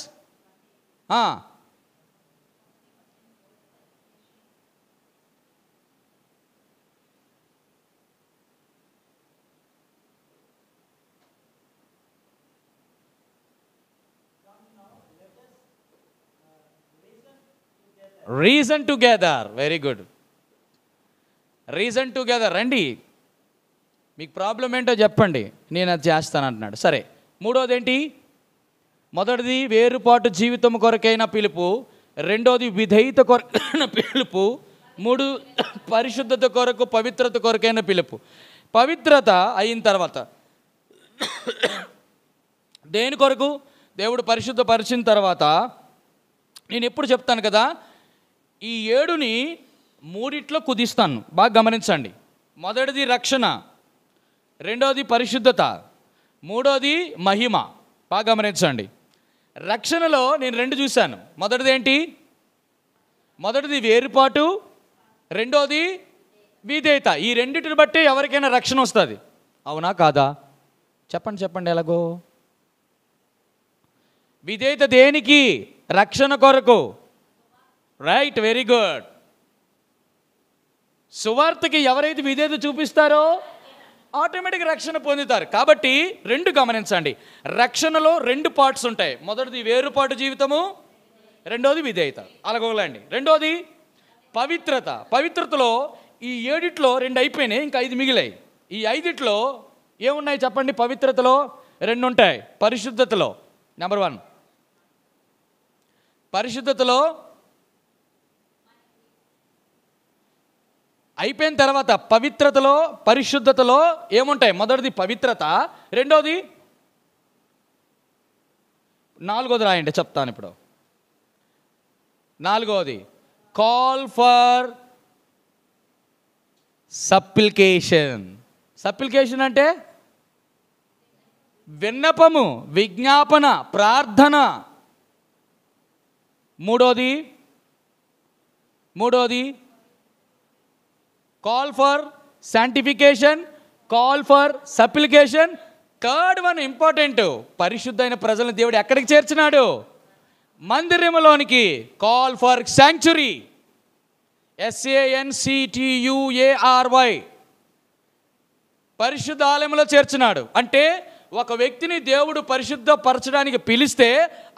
reason together. Very good, reason together. రండి, మీకు ప్రాబ్లం ఏంటో చెప్పండి, నేను అది చేస్తాను అంటున్నాడు. సరే, మూడోది ఏంటి? మొదటిది వేరుపాటు జీవితం కొరకైన పిలుపు, రెండోది విధేయత కొరకైన పిలుపు, 3 పరిశుద్ధత కొరకు, పవిత్రత కొరకైన పిలుపు. పవిత్రత అయిన తర్వాత దేని కొరకు? దేవుడు పరిశుద్ధపరిచిన తర్వాత, నేను ఎప్పుడు చెప్తాను కదా, ఈ 7ని 3 కుదిస్తాను, బాగా గమనించండి. మొదటిది రక్షణ, రెండోది పరిశుద్ధత, మూడోది మహిమ. బాగా గమనించండి. రక్షణలో నేను 2 చూశాను. మొదటిది ఏంటి? మొదటిది వేరుపాటు, రెండోది విధేయత. ఈ రెండిటిని బట్టి ఎవరికైనా రక్షణ వస్తుంది. అవునా కాదా? చెప్పండి చెప్పండి, ఎలాగో? విధేయత దేనికి? రక్షణ కొరకు. Right, very good. సువార్తకి ఎవరైతే విధేయత చూపిస్తారో ఆటోమేటిక్గా రక్షణ పొందుతారు. కాబట్టి 2 గమనించండి, రక్షణలో 2 పార్ట్స్ ఉంటాయి. మొదటిది వేరుపాటు జీవితము, రెండోది విధేయత. అలాగోలండి. రెండోది పవిత్రత. పవిత్రతలో ఈ 7 2 అయిపోయినాయి, ఇంకా 5 మిగిలాయి. ఈ ఐదిట్లో ఏమున్నాయి చెప్పండి? పవిత్రతలో రెండు ఉంటాయి. పరిశుద్ధతలో నెంబర్ 1, పరిశుద్ధతలో అయిపోయిన తర్వాత పవిత్రతలో పరిశుద్ధతలో ఏముంటాయి? మొదటిది పవిత్రత, రెండోది, నాలుగోది రాయండి చెప్తాను ఇప్పుడు. నాలుగోది కాల్ ఫర్ సప్లికేషన్. సప్లికేషన్ అంటే విన్నపము, విజ్ఞాపన, ప్రార్థన. మూడోది call for sanctification, call for supplication. Third one important, పరిశుద్ధమైన ప్రజలను దేవుడు ఎక్కడికి చేర్చినాడు? మందిరములోనికి. కాల్ ఫర్ శాంక్చురీ, SANCTUARY, పరిశుద్ధ ఆలయంలో చేర్చినాడు. అంటే ఒక వ్యక్తిని దేవుడు పరిశుద్ధపరచడానికి పిలిస్తే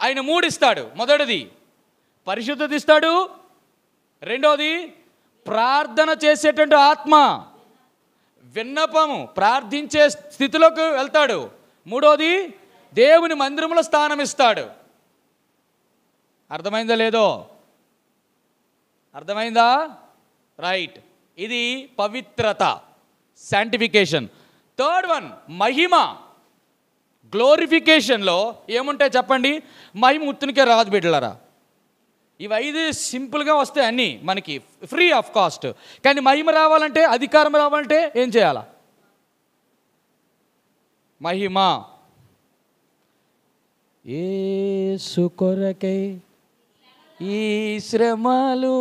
ఆయన 3 ఇస్తాడు. మొదటిది పరిశుద్ధత ఇస్తాడు, రెండోది ప్రార్థన చేసేటువంటి ఆత్మ, విన్నపము, ప్రార్థించే స్థితిలోకి వెళ్తాడు, మూడోది దేవుని మందిరంలో స్థానం ఇస్తాడు. అర్థమైందా లేదో? అర్థమైందా? రైట్. ఇది పవిత్రత, శాంటిఫికేషన్. థర్డ్ వన్ మహిమ, గ్లోరిఫికేషన్లో ఏముంటాయి చెప్పండి? మహిమ ఉత్తునికే రాదు బిడ్డలారా. ఇవి 5 సింపుల్గా వస్తాయి అన్నీ మనకి, ఫ్రీ ఆఫ్ కాస్ట్. కానీ మహిమ రావాలంటే, అధికారం రావాలంటే ఏం చేయాలా? మహిమ. యేసు కొరకై ఈ శ్రమలు.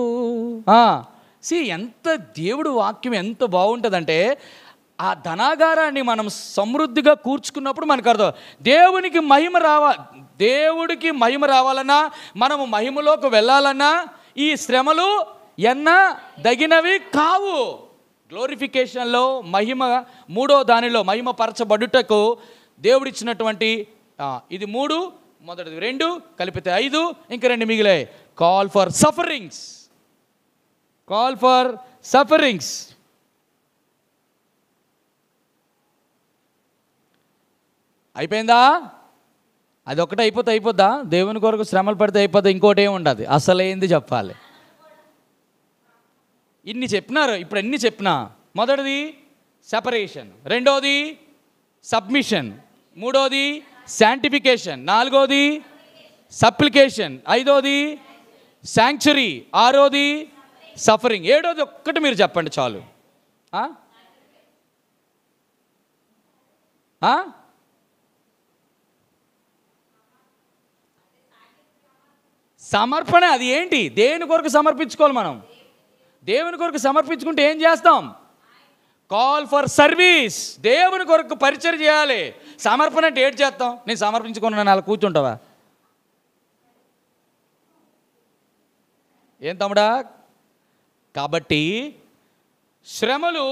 ఎంత దేవుడు వాక్యం ఎంత బాగుంటుందంటే, ఆ ధనాగారాన్ని మనం సమృద్ధిగా కూర్చుకున్నప్పుడు మనకు అర్థం, దేవుడికి మహిమ రావాలన్నా, మనము మహిమలోకి వెళ్ళాలన్నా ఈ శ్రమలు దగినవి కావు. గ్లోరిఫికేషన్లో మహిమ, మూడో దానిలో మహిమ పరచబడుటకు దేవుడిచ్చినటువంటి ఇది 3, మొదటిది 2 కలిపితే 5, ఇంక 2 మిగిలాయి. Call for sufferings, call for sufferings. అయిపోయిందా? అది ఒకటి అయిపోద్దా? దేవుని కొరకు శ్రమలు పడితే అయిపోద్దా? ఇంకోటి ఏమి ఉండదు. అసలైంది చెప్పాలి. ఇన్ని చెప్పినారు, ఇప్పుడు ఎన్ని చెప్పినా, మొదటిది సెపరేషన్, రెండోది సబ్మిషన్, మూడోది శాంటిఫికేషన్, నాలుగోది సప్లికేషన్, ఐదోది శాంక్చురీ, ఆరోది సఫరింగ్, ఏడోది ఒక్కటి మీరు చెప్పండి చాలు. సమర్పణ. అది ఏంటి? దేవుని కొరకు సమర్పించుకోవాలి. మనం దేవుని కొరకు సమర్పించుకుంటే ఏం చేస్తాం? కాల్ ఫర్ సర్వీస్, దేవుని కొరకు పరిచయం చేయాలి. సమర్పణ అంటే ఏంటి చేస్తాం? నేను సమర్పించుకున్నాను అలా కూర్చుంటావా? ఏం తమ్ముడా? కాబట్టి శ్రమలు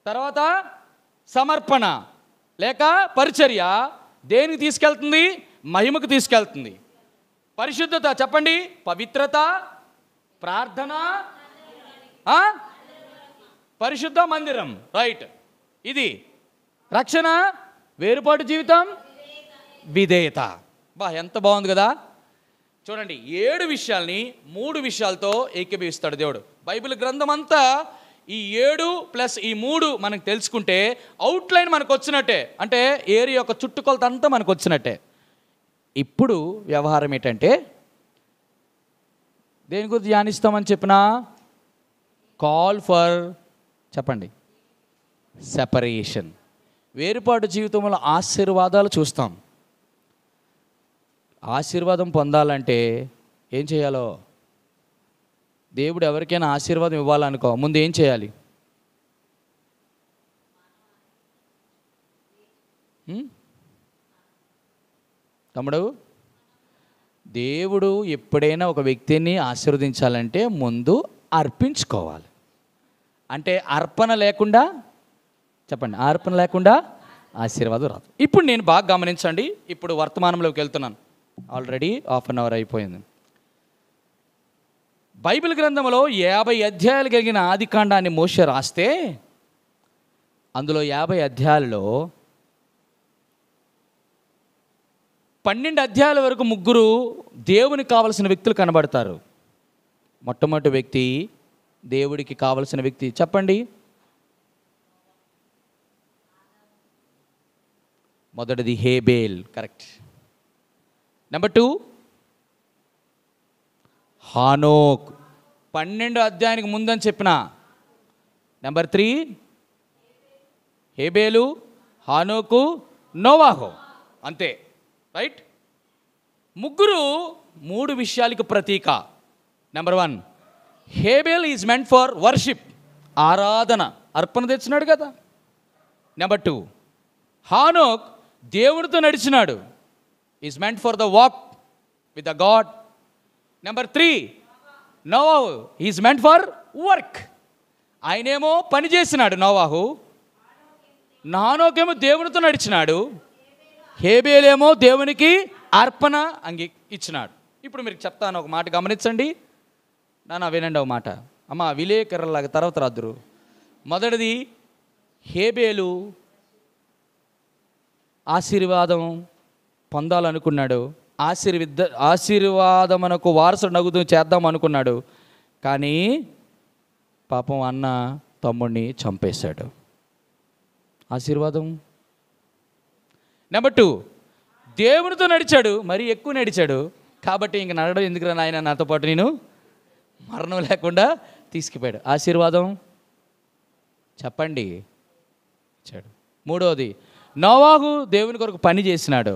తర్వాత సమర్పణ లేక పరిచర్య దేనికి తీసుకెళ్తుంది? మహిమకు తీసుకెళ్తుంది. పరిశుద్ధత చెప్పండి, పవిత్రత, ప్రార్థన, పరిశుద్ధ మందిరం, రైట్. ఇది రక్షణ, వేరుపాటు జీవితం, విధేయత. ఎంత బాగుంది కదా. చూడండి, 7 విషయాల్ని 3 విషయాలతో ఏకీభవిస్తాడు దేవుడు. బైబిల్ గ్రంథం అంతా ఈ 7 ప్లస్ ఈ 3 మనకు తెలుసుకుంటే అవుట్లైన్ మనకు వచ్చినట్టే. అంటే ఏరియా యొక్క చుట్టుకొలత అంతా మనకు వచ్చినట్టే. ఇప్పుడు వ్యవహారం ఏంటంటే, దేని గురించి ధ్యానిస్తామని చెప్పినా? కాల్ ఫర్ చెప్పండి సెపరేషన్. వేరుపాటు జీవితంలో ఆశీర్వాదాలు చూస్తాం. ఆశీర్వాదం పొందాలంటే ఏం చేయాలో? దేవుడు ఎవరికైనా ఆశీర్వాదం ఇవ్వాలనుకో ముందు ఏం చేయాలి? తమ్ముడు, దేవుడు ఎప్పుడైనా ఒక వ్యక్తిని ఆశీర్వదించాలంటే ముందు అర్పించుకోవాలి. అంటే అర్పణ లేకుండా చెప్పండి, అర్పణ లేకుండా ఆశీర్వాదం రాదు. ఇప్పుడు నేను బాగా గమనించండి, ఇప్పుడు వర్తమానంలోకి వెళ్తున్నాను. ఆల్రెడీ 1/2 అవర్ అయిపోయింది. బైబిల్ గ్రంథంలో 50 అధ్యాయాలు కలిగిన ఆదికాండాన్ని మోషే రాస్తే అందులో 50 అధ్యాయాలలో 12 అధ్యాయాల వరకు ముగ్గురు దేవునికి కావలసిన వ్యక్తులు కనబడతారు. మొట్టమొదటి వ్యక్తి దేవుడికి కావలసిన వ్యక్తి చెప్పండి. మొదటిది హేబేల్, కరెక్ట్. నెంబర్ 2 హానోక్, 12 అధ్యాయానికి ముందని చెప్పిన. నెంబర్ 3 హేబేలు, హానోకు, నోవాహు, అంతే, రైట్. ముగ్గురు 3 విషయాలకు ప్రతీక. నెంబర్ 1 హేబేల్ ఈజ్ మెంట్ ఫర్ వర్షిప్, ఆరాధన, అర్పణ తెచ్చినాడు కదా. నెంబర్ 2 హానోక్ దేవుడితో నడిచినాడు, is meant for the walk with the God. Number 3 నోవాహు ఈజ్ మెంట్ ఫర్ వర్క్, ఆయనేమో పని చేసినాడు నోవాహు. హానోకేమో దేవునితో నడిచినాడు, హేబేలేమో దేవునికి అర్పణ ఇచ్చినాడు. ఇప్పుడు మీరు చెప్తాను, ఒక మాట గమనించండి నాన్న, వినండి ఒక మాట. అమ్మ విలేకరులాగా తర్వాత రాదురు. మొదటిది హేబేలు ఆశీర్వాదం పొందాలనుకున్నాడు, ఆశీర్వాదమునకు వారసుడు నగుతూ చేద్దాం అనుకున్నాడు. కానీ పాపం అన్న తమ్ముడిని చంపేశాడు. ఆశీర్వాదం. నెంబర్ 2 దేవునితో నడిచాడు, మరీ ఎక్కువ నడిచాడు. కాబట్టి ఇంక నడడం ఎందుకురా నాయన, నాతో పాటు నేను మరణం లేకుండా తీసుకుపోయాడు. ఆశీర్వాదం చెప్పండి ఇచ్చాడు. మూడవది నోవాహు దేవుని కొరకు పని చేసినాడు,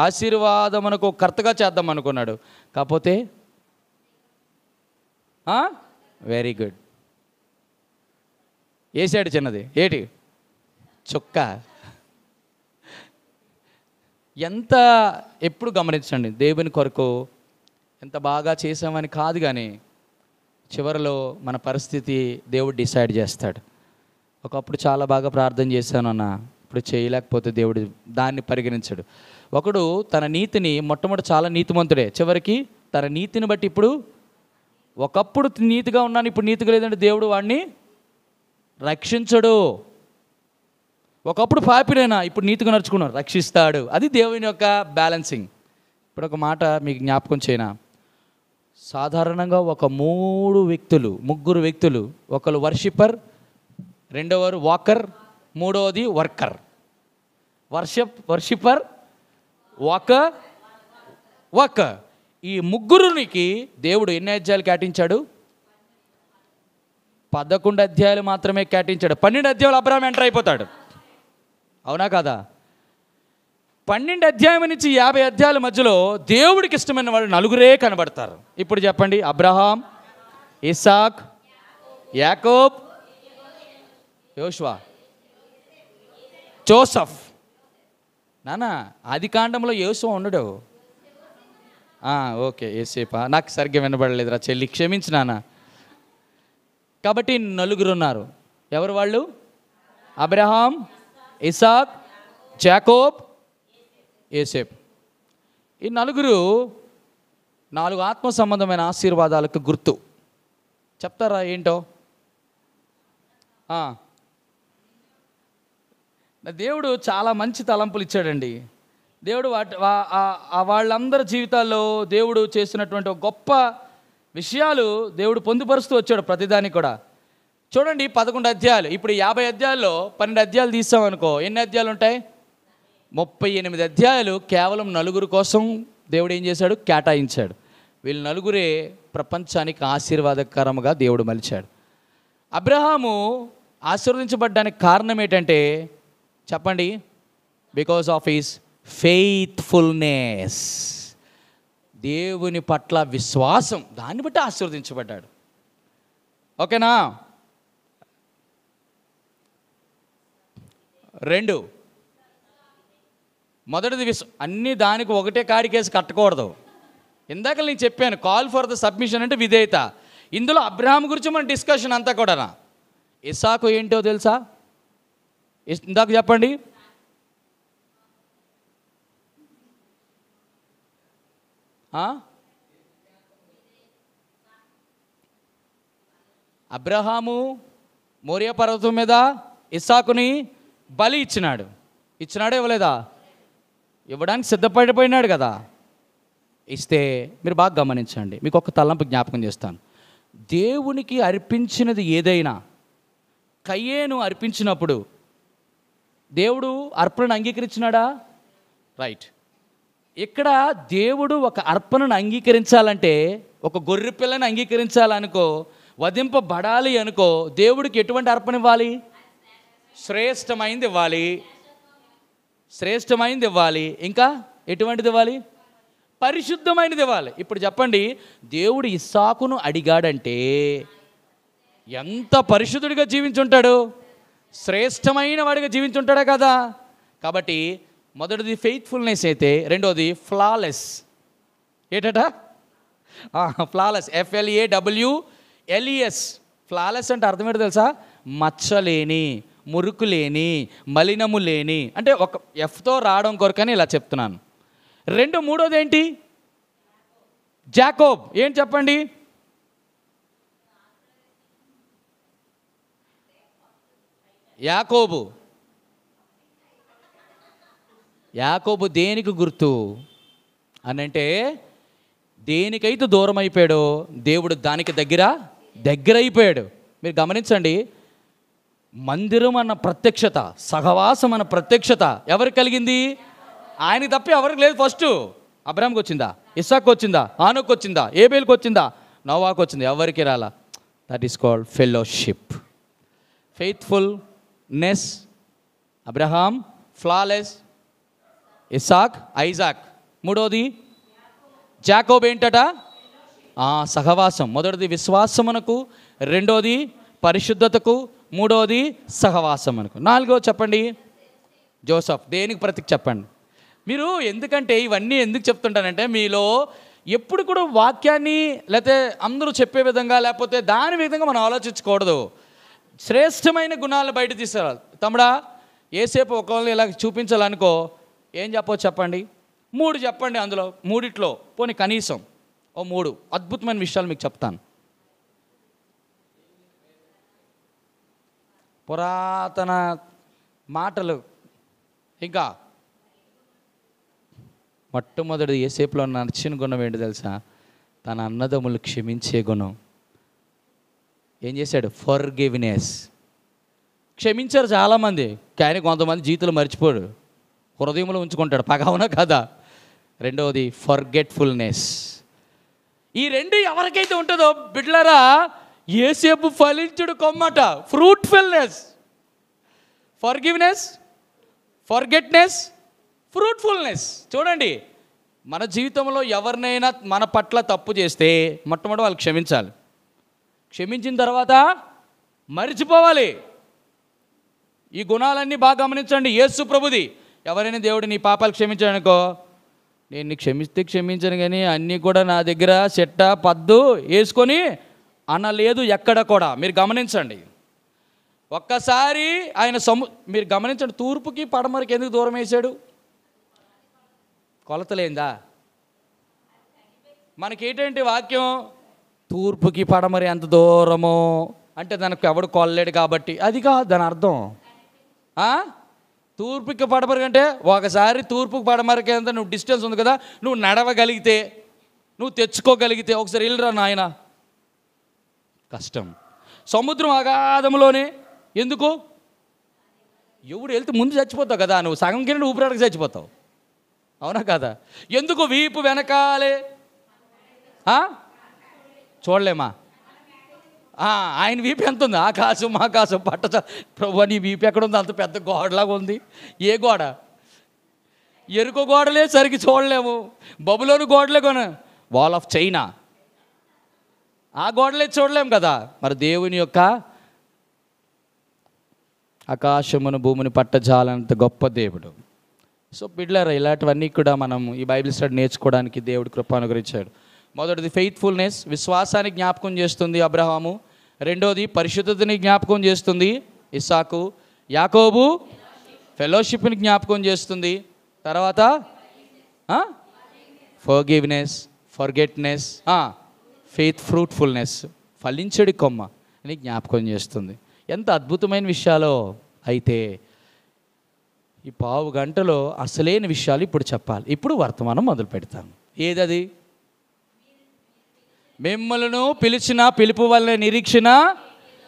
ఆశీర్వాదమునకు కర్తగా చేద్దాం అనుకున్నాడు. కాకపోతే వెరీ గుడ్ వేసాడు, చిన్నది ఏటి చుక్క. ఎంత ఎప్పుడు గమనించండి, దేవుని కొరకు ఎంత బాగా చేసామని కాదు, కానీ చివరిలో మన పరిస్థితి దేవుడు డిసైడ్ చేస్తాడు. ఒకప్పుడు చాలా బాగా ప్రార్థన చేశాను అన్న, ఇప్పుడు చేయలేకపోతే దేవుడు దాన్ని పరిగణించాడు. ఒకడు తన నీతిని మొట్టమొదటి చాలా నీతిమంతుడే, చివరికి తన నీతిని బట్టి ఇప్పుడు ఒకప్పుడు నీతిగా ఉన్నాను ఇప్పుడు నీతిగా లేదంటే దేవుడు వాడిని రక్షించడు. ఒకప్పుడు పాపినైనా ఇప్పుడు నీతిగా నడుచుకున్నాడు, రక్షిస్తాడు. అది దేవుని యొక్క బ్యాలెన్సింగ్. ఇప్పుడు ఒక మాట మీకు జ్ఞాపకం చేయనా, సాధారణంగా ఒక ముగ్గురు వ్యక్తులు, ఒకరు వర్షిపర్, రెండవరు వాకర్, మూడవది వర్కర్. వర్షిపర్, వాకర్, ఈ ముగ్గురునికి దేవుడు ఎన్ని అధ్యాయాలు కేటాయించాడు? 11 అధ్యాయాలు మాత్రమే కేటాయించాడు. 12 అధ్యాయాలు అబ్రాహాం ఎంటర్ అయిపోతాడు, అవునా కదా? 12 అధ్యాయం నుంచి 50 అధ్యాయాల మధ్యలో దేవుడికి ఇష్టమైన వాళ్ళు 4 కనబడతారు. ఇప్పుడు చెప్పండి, అబ్రహాం, ఇస్సాక్, యాకోబ్, యోషువ, జోసఫ్. నానా ఆది కాండంలో యోషువ ఉండడు. ఓకే, ఏసేపా, నాకు సరిగ్గా వినబడలేదురా చెల్లి, క్షమించు నాన్న. కాబట్టి 4 ఉన్నారు. ఎవరు వాళ్ళు? అబ్రహాం, ఇసాక్, జాకోబ్, యోసేపు. ఈ 4 ఆత్మ సంబంధమైన ఆశీర్వాదాలకు గుర్తు. చెప్తారా ఏంటో? దేవుడు చాలా మంచి తలంపులు ఇచ్చాడండి. దేవుడు వాళ్ళందరి జీవితాల్లో దేవుడు చేసినటువంటి గొప్ప విషయాలు దేవుడు పొందుపరుస్తూ వచ్చాడు ప్రతిదానికి కూడా. చూడండి, 11 అధ్యాయాలు. ఇప్పుడు 50 అధ్యాయాల్లో 12 అధ్యాయాలు తీసామనుకో, ఎన్ని అధ్యాయాలు ఉంటాయి? 38 అధ్యాయాలు కేవలం 4 కోసం దేవుడు ఏం చేశాడు? కేటాయించాడు. వీళ్ళు 4 ప్రపంచానికి ఆశీర్వాదకరంగా దేవుడు మలిచాడు. అబ్రహాము ఆశీర్వదించబడ్డానికి కారణం ఏంటంటే చెప్పండి, బికాస్ ఆఫ్ హిస్ ఫెయిత్ఫుల్నెస్, దేవుని పట్ల విశ్వాసం, దాన్ని బట్టి ఆశీర్వదించబడ్డాడు. ఓకేనా? 2 మొదటిది అన్నీ దానికి ఒకటే కాడికేసి కట్టకూడదు. ఇందాక నేను చెప్పాను, కాల్ ఫర్ ద సబ్మిషన్ అంటే విధేయత. ఇందులో అబ్రహాం గురించి మన డిస్కషన్ అంతా కూడా. ఇస్సాకు ఏంటో తెలుసా? ఇందాక చెప్పండి. అబ్రహాము మోరియా పర్వతం మీద ఇస్సాకుని బలి ఇచ్చినాడా ఇవ్వలేదా? ఇవ్వడానికి సిద్ధపడిపోయినాడు కదా. ఇస్తే మీరు బాగా గమనించండి, మీకు ఒక తలంపు జ్ఞాపకం చేస్తాను. దేవునికి అర్పించినది ఏదైనా కయ్యేను అర్పించినప్పుడు దేవుడు అర్పణను అంగీకరించినాడా? రైట్. ఇక్కడ దేవుడు ఒక అర్పణను అంగీకరించాలంటే, ఒక గొర్రె పిల్లని అంగీకరించాలనుకో, వధింపబడాలి అనుకో, దేవుడికి ఎటువంటి అర్పణ ఇవ్వాలి? శ్రేష్టమైనది ఇవ్వాలి. ఇంకా ఎటువంటిది ఇవ్వాలి? పరిశుద్ధమైనది ఇవ్వాలి. ఇప్పుడు చెప్పండి, దేవుడు ఇస్సాకును అడిగాడంటే ఎంత పరిశుద్ధుడిగా జీవించుంటాడు? శ్రేష్టమైన వాడిగా జీవించుంటాడా కదా. కాబట్టి మొదటిది ఫెయిత్ఫుల్నెస్ అయితే, రెండోది ఫ్లాలెస్. ఏటట? Flawless, FLAWLES. ఫ్లాలెస్ అంటే అర్థం ఏంటో తెలుసా? మచ్చలేని, మురుకు లేని, మలినము లేని. అంటే ఒక ఎఫ్తో రావడం కొరకని ఇలా చెప్తున్నాను. మూడోది ఏంటి? జాకోబ్. ఏం చెప్పండి? యాకోబు దేనికి గుర్తు అనంటే, దేనికైతే దూరం అయిపోయాడో దేవుడు దానికి దగ్గర అయిపోయాడు. మీరు గమనించండి, మందిరం అన్న ప్రత్యక్షత, సహవాసం అన్న ప్రత్యక్షత ఎవరికి కలిగింది? ఆయనకి తప్ప ఎవరికి లేదు. ఫస్ట్ అబ్రాహాంకి వచ్చిందా? ఇస్సాకు వచ్చిందా? ఆనోకు వచ్చిందా? ఏబేలుకి వచ్చిందా? నోవాకు వచ్చింది? ఎవరికి రాలా. That is called fellowship. Faithfulness Abraham, flawless Isaac, Isaac. మూడోది జాకోబ్ ఏంటట? సహవాసం. మొదటిది విశ్వాసమునకు, రెండోది పరిశుద్ధతకు, మూడోది సహవాసమునకు. నాలుగోది చెప్పండి? జోసఫ్. దేనికి ప్రతీక చెప్పండి మీరు? ఎందుకంటే ఇవన్నీ ఎందుకు చెప్తుంటానంటే, మీలో ఎప్పుడు కూడా వాక్యాన్ని లేకపోతే అందరూ చెప్పే విధంగా లేకపోతే దాని విధంగా మనం ఆలోచించకూడదు. శ్రేష్టమైన గుణాలను బయట తీసుకురావాలి. తమ్ముడా, ఏసేపు ఒకవేళ ఇలా చూపించాలనుకో, ఏం చెప్పవచ్చు చెప్పండి? 3 చెప్పండి. అందులో మూడిట్లో పోనీ కనీసం 3 అద్భుతమైన విషయాలు మీకు చెప్తాను. పురాతన మాటలు. ఇంకా మొట్టమొదటి ఏసేపులో నచ్చిన గుణం ఏంటి తెలుసా? తన అన్నదమ్ములు క్షమించే గుణం. ఏం చేశాడు? ఫర్గివ్నెస్. క్షమించారు చాలామంది, కానీ కొంతమంది జీవితంలో మర్చిపోడు, హృదయంలో ఉంచుకుంటాడు పగ. అవునా కదా? రెండవది ఫర్గెట్ఫుల్నెస్. ఈ రెండు ఎవరికైతే ఉంటుందో బిడ్డలారా, ఏసేపు ఫలించుడు కొమ్మట. Fruitfulness, forgiveness, forgetness, fruitfulness. చూడండి, మన జీవితంలో ఎవరినైనా మన పట్ల తప్పు చేస్తే మొట్టమొదటి వాళ్ళు క్షమించాలి. క్షమించిన తర్వాత మరిచిపోవాలి. ఈ గుణాలన్నీ బాగా గమనించండి. యేసు ప్రభుది. ఎవరైనా దేవుడు నీ పాపాలు క్షమించాడనుకో, నేను నీకు క్షమిస్తే క్షమించాను కానీ అన్నీ కూడా నా దగ్గర చెట్ట పద్దు వేసుకొని అనలేదు ఎక్కడ కూడా. మీరు గమనించండి. ఒక్కసారి ఆయన మీరు గమనించండి, తూర్పుకి పడమరకి ఎందుకు దూరం వేశాడు? కొలతలేందా? మనకేంటంటే వాక్యం, తూర్పుకి పడమరి ఎంత దూరమో అంటే దానికి ఎవడు కొల్లేడు కాబట్టి. అది కాదు దాని అర్థం. తూర్పుకి పడమరి అంటే ఒకసారి తూర్పుకి పడమరకి అంత నువ్వు డిస్టెన్స్ ఉంది కదా, నువ్వు నడవగలిగితే, నువ్వు తెచ్చుకోగలిగితే ఒకసారి వెళ్ళరా నాయన. కష్టం. సముద్రం అగాధంలోనే ఎందుకు? ఎవడు వెళ్తే ముందు చచ్చిపోతావు కదా, నువ్వు సగం కింద ఊపిరాడకి చచ్చిపోతావు. అవునా కదా? ఎందుకు? వీపు వెనకాలే. చూడలేమా? ఆయన వీపు ఎంత ఉంది? ఆకాశం ఆకాశం పట్ట. ప్రభు నీ వీపు ఎక్కడుంది? అంత పెద్ద గోడలాగా ఉంది. ఏ గోడ? ఎరుకో గోడలే సరిగ్గా చూడలేము. బబులోని గోడలే కొన, వాల్ ఆఫ్ చైనా, ఆ గోడలే చూడలేము కదా. మరి దేవుని యొక్క ఆకాశమును భూమిని పట్టజాలంత గొప్ప దేవుడు. సో బిడ్డలారా, ఇలాంటివన్నీ కూడా మనం ఈ బైబిల్ స్టడీ నేర్చుకోవడానికి దేవుడు కృప అనుగ్రహించాడు. మొదటిది ఫెయిత్ఫుల్నెస్, విశ్వాసాన్ని జ్ఞాపకం చేస్తుంది అబ్రహాము. రెండోది పరిశుద్ధతని జ్ఞాపకం చేస్తుంది ఇస్సాకు. యాకోబు ఫెలోషిప్ని జ్ఞాపకం చేస్తుంది. తర్వాత ఫర్గివ్నెస్, ఫర్గెట్నెస్, ఫ్రూట్ఫుల్నెస్, ఫలించడి కొమ్మ అని జ్ఞాపకం చేస్తుంది. ఎంత అద్భుతమైన విషయాలో అయితే ఈ పావు గంటలో అసలైన విషయాలు ఇప్పుడు చెప్పాలి. ఇప్పుడు వర్తమానం మొదలు పెడతాను. ఏదది? మిమ్మలను పిలిచిన పిలుపు వల్ల నిరీక్షణ.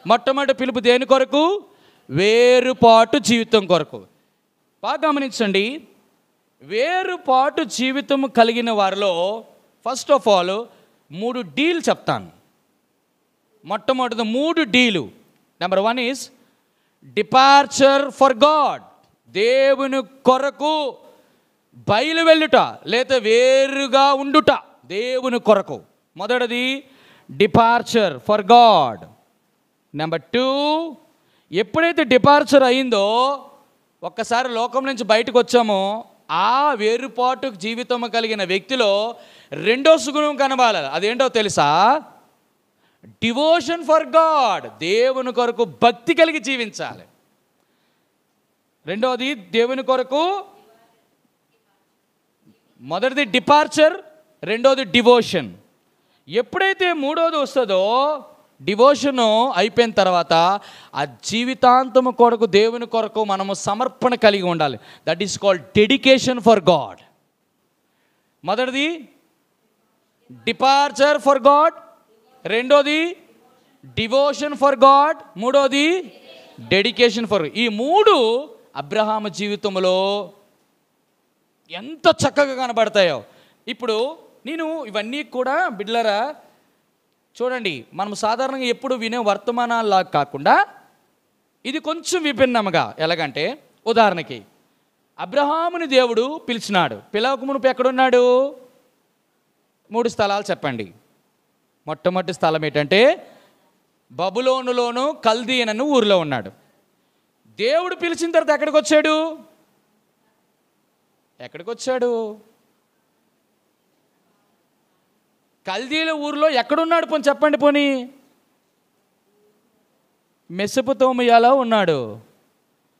మొట్టమొదటి పిలుపు దేని కొరకు? వేరుపాటు జీవితం కొరకు. బాగా గమనించండి, వేరుపాటు జీవితం కలిగిన వారిలో ఫస్ట్ ఆఫ్ ఆల్ 3 డీలు చెప్తాను. మొట్టమొదటి 3 deal. Number 1 is departure for God. దేవుని కొరకు బయలు వెళ్ళుట లేదా వేరుగా ఉండుట దేవుని కొరకు. మొదటిది డిపార్చర్ ఫర్ గాడ్. నెంబర్ 2, ఎప్పుడైతే డిపార్చర్ అయిందో, ఒక్కసారి లోకం నుంచి బయటకు వచ్చామో, ఆ వేరుపాటు జీవితం కలిగిన వ్యక్తిలో రెండో సుగుణం కనబాలి. అదేంటో తెలుసా? Devotion for God. దేవుని కొరకు భక్తి కలిగి జీవించాలి. రెండోది దేవుని కొరకు, మొదటిది డిపార్చర్, రెండోది డివోషన్. ఎప్పుడైతే మూడోది వస్తుందో, డివోషను అయిపోయిన తర్వాత ఆ జీవితాంతము కొరకు దేవుని కొరకు మనము సమర్పణ కలిగి ఉండాలి. That is called dedication for God. మొదటిది డిపార్చర్ ఫర్ గాడ్, రెండోది డివోషన్ ఫర్ గాడ్, మూడోది డెడికేషన్ ఫర్. ఈ 3 అబ్రహాము జీవితంలో ఎంత చక్కగా కనబడతాయో. ఇప్పుడు నేను ఇవన్నీ కూడా బిడ్డలారా చూడండి, మనం సాధారణంగా ఎప్పుడు వినే వర్తమానాల్లా కాకుండా ఇది కొంచెం విభిన్నముగా. ఎలాగంటే, ఉదాహరణకి అబ్రహాముని దేవుడు పిలిచినాడు. పిలవక మునుపు ఎక్కడున్నాడు? 3 స్థలాలు చెప్పండి. మొట్టమొదటి స్థలం ఏంటంటే బబులోనులోను కల్దీయనను ఊరిలో ఉన్నాడు. దేవుడు పిలిచిన తర్వాత ఎక్కడికి వచ్చాడు? కల్దీల ఊరిలో ఎక్కడున్నాడు? పోనీ చెప్పండి. పోనీ మెసొపొతేమియాలో ఉన్నాడు.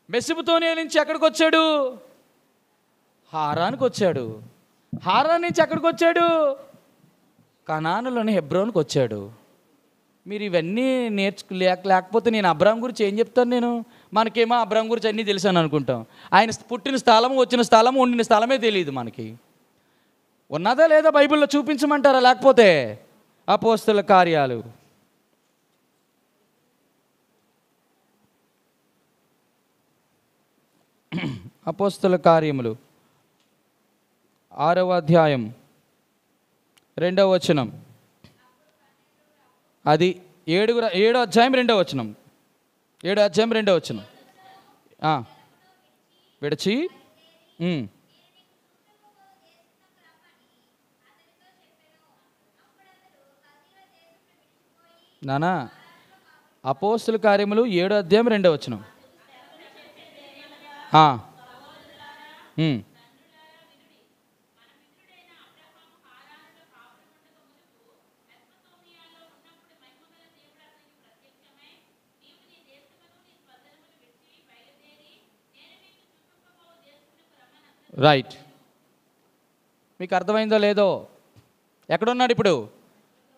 మెసొపొతేమియా నుంచి ఎక్కడికి వచ్చాడు? హారానికి వచ్చాడు. హారాన్ నుంచి ఎక్కడికి వచ్చాడు? కనానులోని హెబ్రోన్కి వచ్చాడు. మీరు ఇవన్నీ లేకపోతే నేను అబ్రాహాం గురించి ఏం చెప్తాను? నేను మనకేమో అబ్రాహాం గురించి అన్నీ తెలుసాను అనుకుంటాం. ఆయన పుట్టిన స్థలము, వచ్చిన స్థలము, ఉండిన స్థలమే తెలియదు మనకి. ఉన్నదా లేదా బైబిల్లో చూపించమంటారా? లేకపోతే అపోస్తల కార్యాలు అపోస్తల కార్యములు 6వ అధ్యాయం 2వ వచనం. అది 7వ అధ్యాయం 2వ వచనం. 7వ అధ్యాయం 2వ వచనం. విడిచి నానా అపోస్తల కార్యములు 7వ అధ్యాయం 2వ వచనం. రైట్. మీకు అర్థమైందో లేదో? ఎక్కడున్నాడు ఇప్పుడు?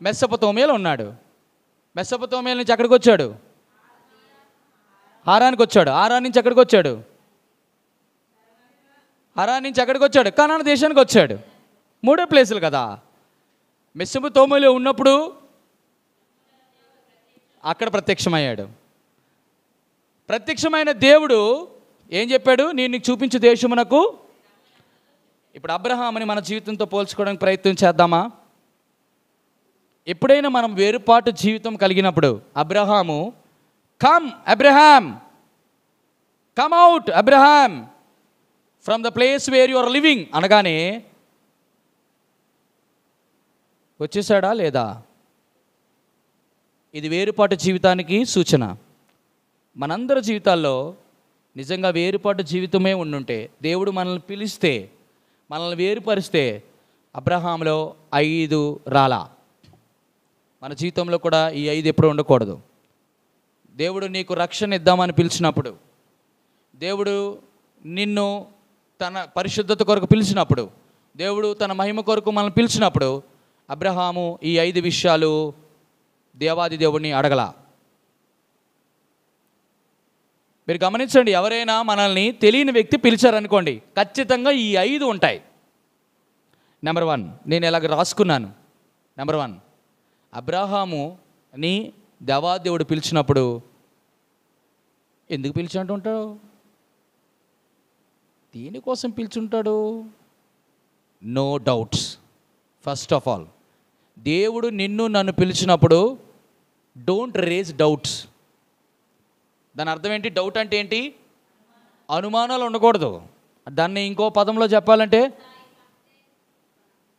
మెసొపొతేమియాలో ఉన్నాడు. మెసొపొతేమియా నుంచి ఎక్కడికి వచ్చాడు? హారానికి వచ్చాడు. హారాన్ నుంచి ఎక్కడికి వచ్చాడు? హారాన్ నుంచి ఎక్కడికి వచ్చాడు? కనాను దేశానికి వచ్చాడు. 3 ప్లేసులు కదా. మెసొపొతేమియాలో ఉన్నప్పుడు అక్కడ ప్రత్యక్షమయ్యాడు. ప్రత్యక్షమైన దేవుడు ఏం చెప్పాడు? నేను నీకు చూపించే దేశమునకు. ఇప్పుడు అబ్రహాముని మన జీవితంతో పోల్చుకోవడానికి ప్రయత్నం చేద్దామా? ఎప్పుడైనా మనం వేరుపాటు జీవితం కలిగినప్పుడు Abraham Abraham come out Abraham from the place where you are living అనగానే వచ్చేసాడా లేదా? ఇది వేరుపాటు జీవితానికి సూచన. మనందరి జీవితాల్లో నిజంగా వేరుపాటు జీవితమే ఉండుంటే, దేవుడు మనల్ని పిలిస్తే, మనల్ని వేరుపరిస్తే, అబ్రహాంలో 5 రాలా. మన జీవితంలో కూడా ఈ 5 ఎప్పుడు ఉండకూడదు. దేవుడు నీకు రక్షణ ఇద్దామని పిలిచినప్పుడు, దేవుడు నిన్ను తన పరిశుద్ధత కొరకు పిలిచినప్పుడు, దేవుడు తన మహిమ కొరకు మనల్ని పిలిచినప్పుడు, అబ్రహాము ఈ 5 విషయాలు దేవాది దేవుడిని అడగల. మీరు గమనించండి, ఎవరైనా మనల్ని తెలియని వ్యక్తి పిలిచారనుకోండి, ఖచ్చితంగా ఈ 5 ఉంటాయి. నెంబర్ 1 నేను ఇలాగ రాసుకున్నాను. నెంబర్ 1 అబ్రాహాముని దేవాదేవుడు పిలిచినప్పుడు ఎందుకు పిలిచినట్టుంటాడు? దేనికోసం పిలిచుంటాడు? No doubts. First of all, దేవుడు నిన్ను నన్ను పిలిచినప్పుడు డోంట్ రేజ్ డౌట్స్. దాని అర్థం ఏంటి? డౌట్ అంటే ఏంటి? అనుమానాలు ఉండకూడదు. దాన్ని ఇంకో పదంలో చెప్పాలంటే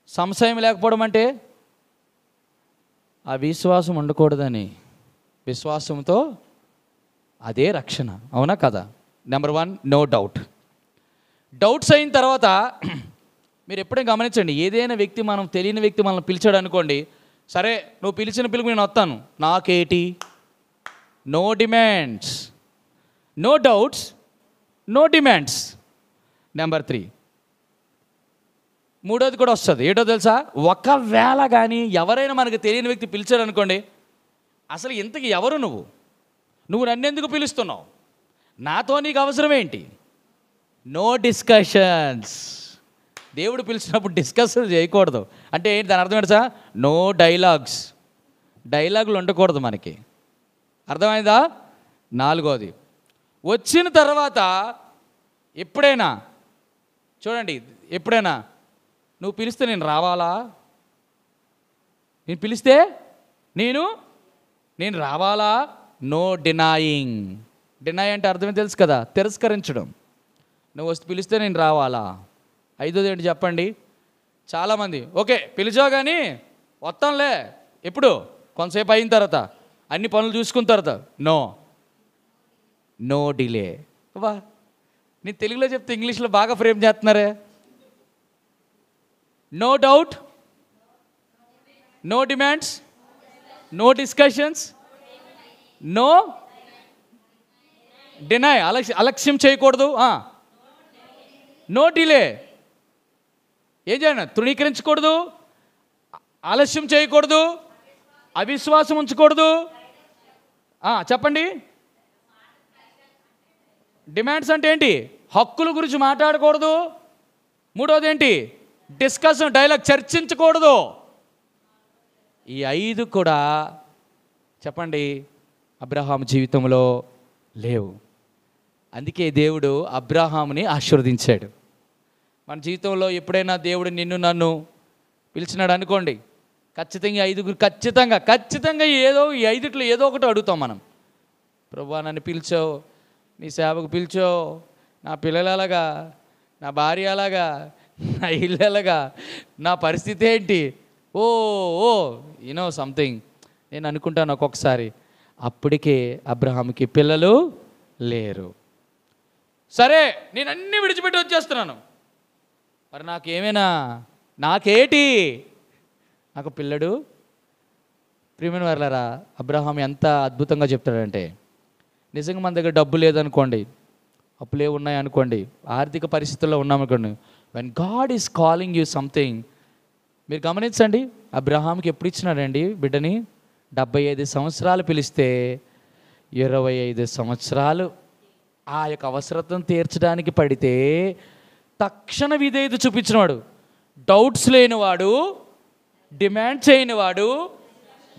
సంశయం లేకపోవడం అంటే అవిశ్వాసం ఉండకూడదని. విశ్వాసంతో అదే రక్షణ, అవునా కదా? Number 1 no doubt. డౌట్స్ అయిన తర్వాత మీరు ఎప్పుడైనా గమనించండి, ఏదైనా వ్యక్తి, మనం తెలియని వ్యక్తి మనల్ని పిలిచాడు అనుకోండి, సరే నువ్వు పిలిచిన పిలుపు నేను వస్తాను, నాకేటి? No demands, no doubts, no demands. Number 3 మూడోది కూడా వస్తుంది. ఏంటో తెలుసా? ఒకవేళ కానీ ఎవరైనా మనకు తెలియని వ్యక్తి పిలిచాడు అనుకోండి, అసలు ఇంతకు ఎవరు నువ్వు నన్నెందుకు పిలుస్తున్నావు? నాతో నీకు అవసరం ఏంటి? No discussions. దేవుడు పిలిచినప్పుడు డిస్కషన్ చేయకూడదు. అంటే ఏంటి దాని అర్థం ఏంటి సార్? No dialogues. డైలాగులు ఉండకూడదు మనకి. అర్థమైందా? 4వది, వచ్చిన తర్వాత ఎప్పుడైనా చూడండి, ఎప్పుడైనా నువ్వు పిలిస్తే నేను రావాలా? నేను పిలిస్తే నేను రావాలా? No denying. డినై అంటే అర్థమే తెలుసు కదా, తిరస్కరించడం. నువ్వు వస్తే పిలిస్తే నేను రావాలా? 5వది ఏంటి చెప్పండి? చాలామంది ఓకే పిలిచావు కానీ వస్తాంలే, ఎప్పుడు? కొంతసేపు అయిన తర్వాత, అన్ని పనులు చూసుకున్న తర్వాత. No delay. వా, నేను తెలుగులో చెప్తే ఇంగ్లీష్లో బాగా ఫ్రేమ్ చేస్తున్నారే. No doubt, no demands, no discussions, no deny. అలక్ష్యం చేయకూడదు. No delay. ఏం చేయాలి? తృణీకరించకూడదు, ఆలస్యం చేయకూడదు, అవిశ్వాసం ఉంచకూడదు. చెప్పండి. డిమాండ్స్ అంటే ఏంటి? హక్కుల గురించి మాట్లాడకూడదు. 3వది ఏంటి? డిస్కషన్, డైలాగ్, చర్చించకూడదు. ఈ 5 కూడా చెప్పండి అబ్రహాము జీవితంలో లేవు. అందుకే దేవుడు అబ్రహాముని ఆశీర్వదించాడు. మన జీవితంలో ఎప్పుడైనా దేవుడు నిన్ను నన్ను పిలిచినాడు అనుకోండి, ఖచ్చితంగా 5 ఖచ్చితంగా ఈ 5 ఏదో ఒకటి అడుగుతాం మనం. ప్రభువా నన్ను పిలిచావు, నీ సేవకు పిలిచావు, నా పిల్లలు అలాగా, నా భార్య అలాగా, నా ఇల్లు అలాగా, నా పరిస్థితి ఏంటి? ఓ సంథింగ్. నేను అనుకుంటాను ఒక్కొక్కసారి, అప్పటికే అబ్రహాముకి పిల్లలు లేరు. సరే నేను అన్నీ విడిచిపెట్టి వచ్చేస్తున్నాను, మరి నాకేటి? నాకు పిల్లడు. ప్రియమైన వారలారా, అబ్రహాం ఎంత అద్భుతంగా చెప్తాడంటే, నిజంగా మన దగ్గర డబ్బు లేదనుకోండి, అప్పులే ఉన్నాయనుకోండి, ఆర్థిక పరిస్థితుల్లో ఉన్నామనుకోండి, when God is calling you something. మీరు గమనించండి, అబ్రహాంకి ఎప్పుడు ఇచ్చినాడండి బిడ్డని? 75 సంవత్సరాలు పిలిస్తే 25 సంవత్సరాలు ఆ యొక్క అవసరతను తీర్చడానికి పడితే తక్షణ విధేయత చూపించినవాడు, డౌట్స్ లేనివాడు, డిమాండ్ చేయనివాడు,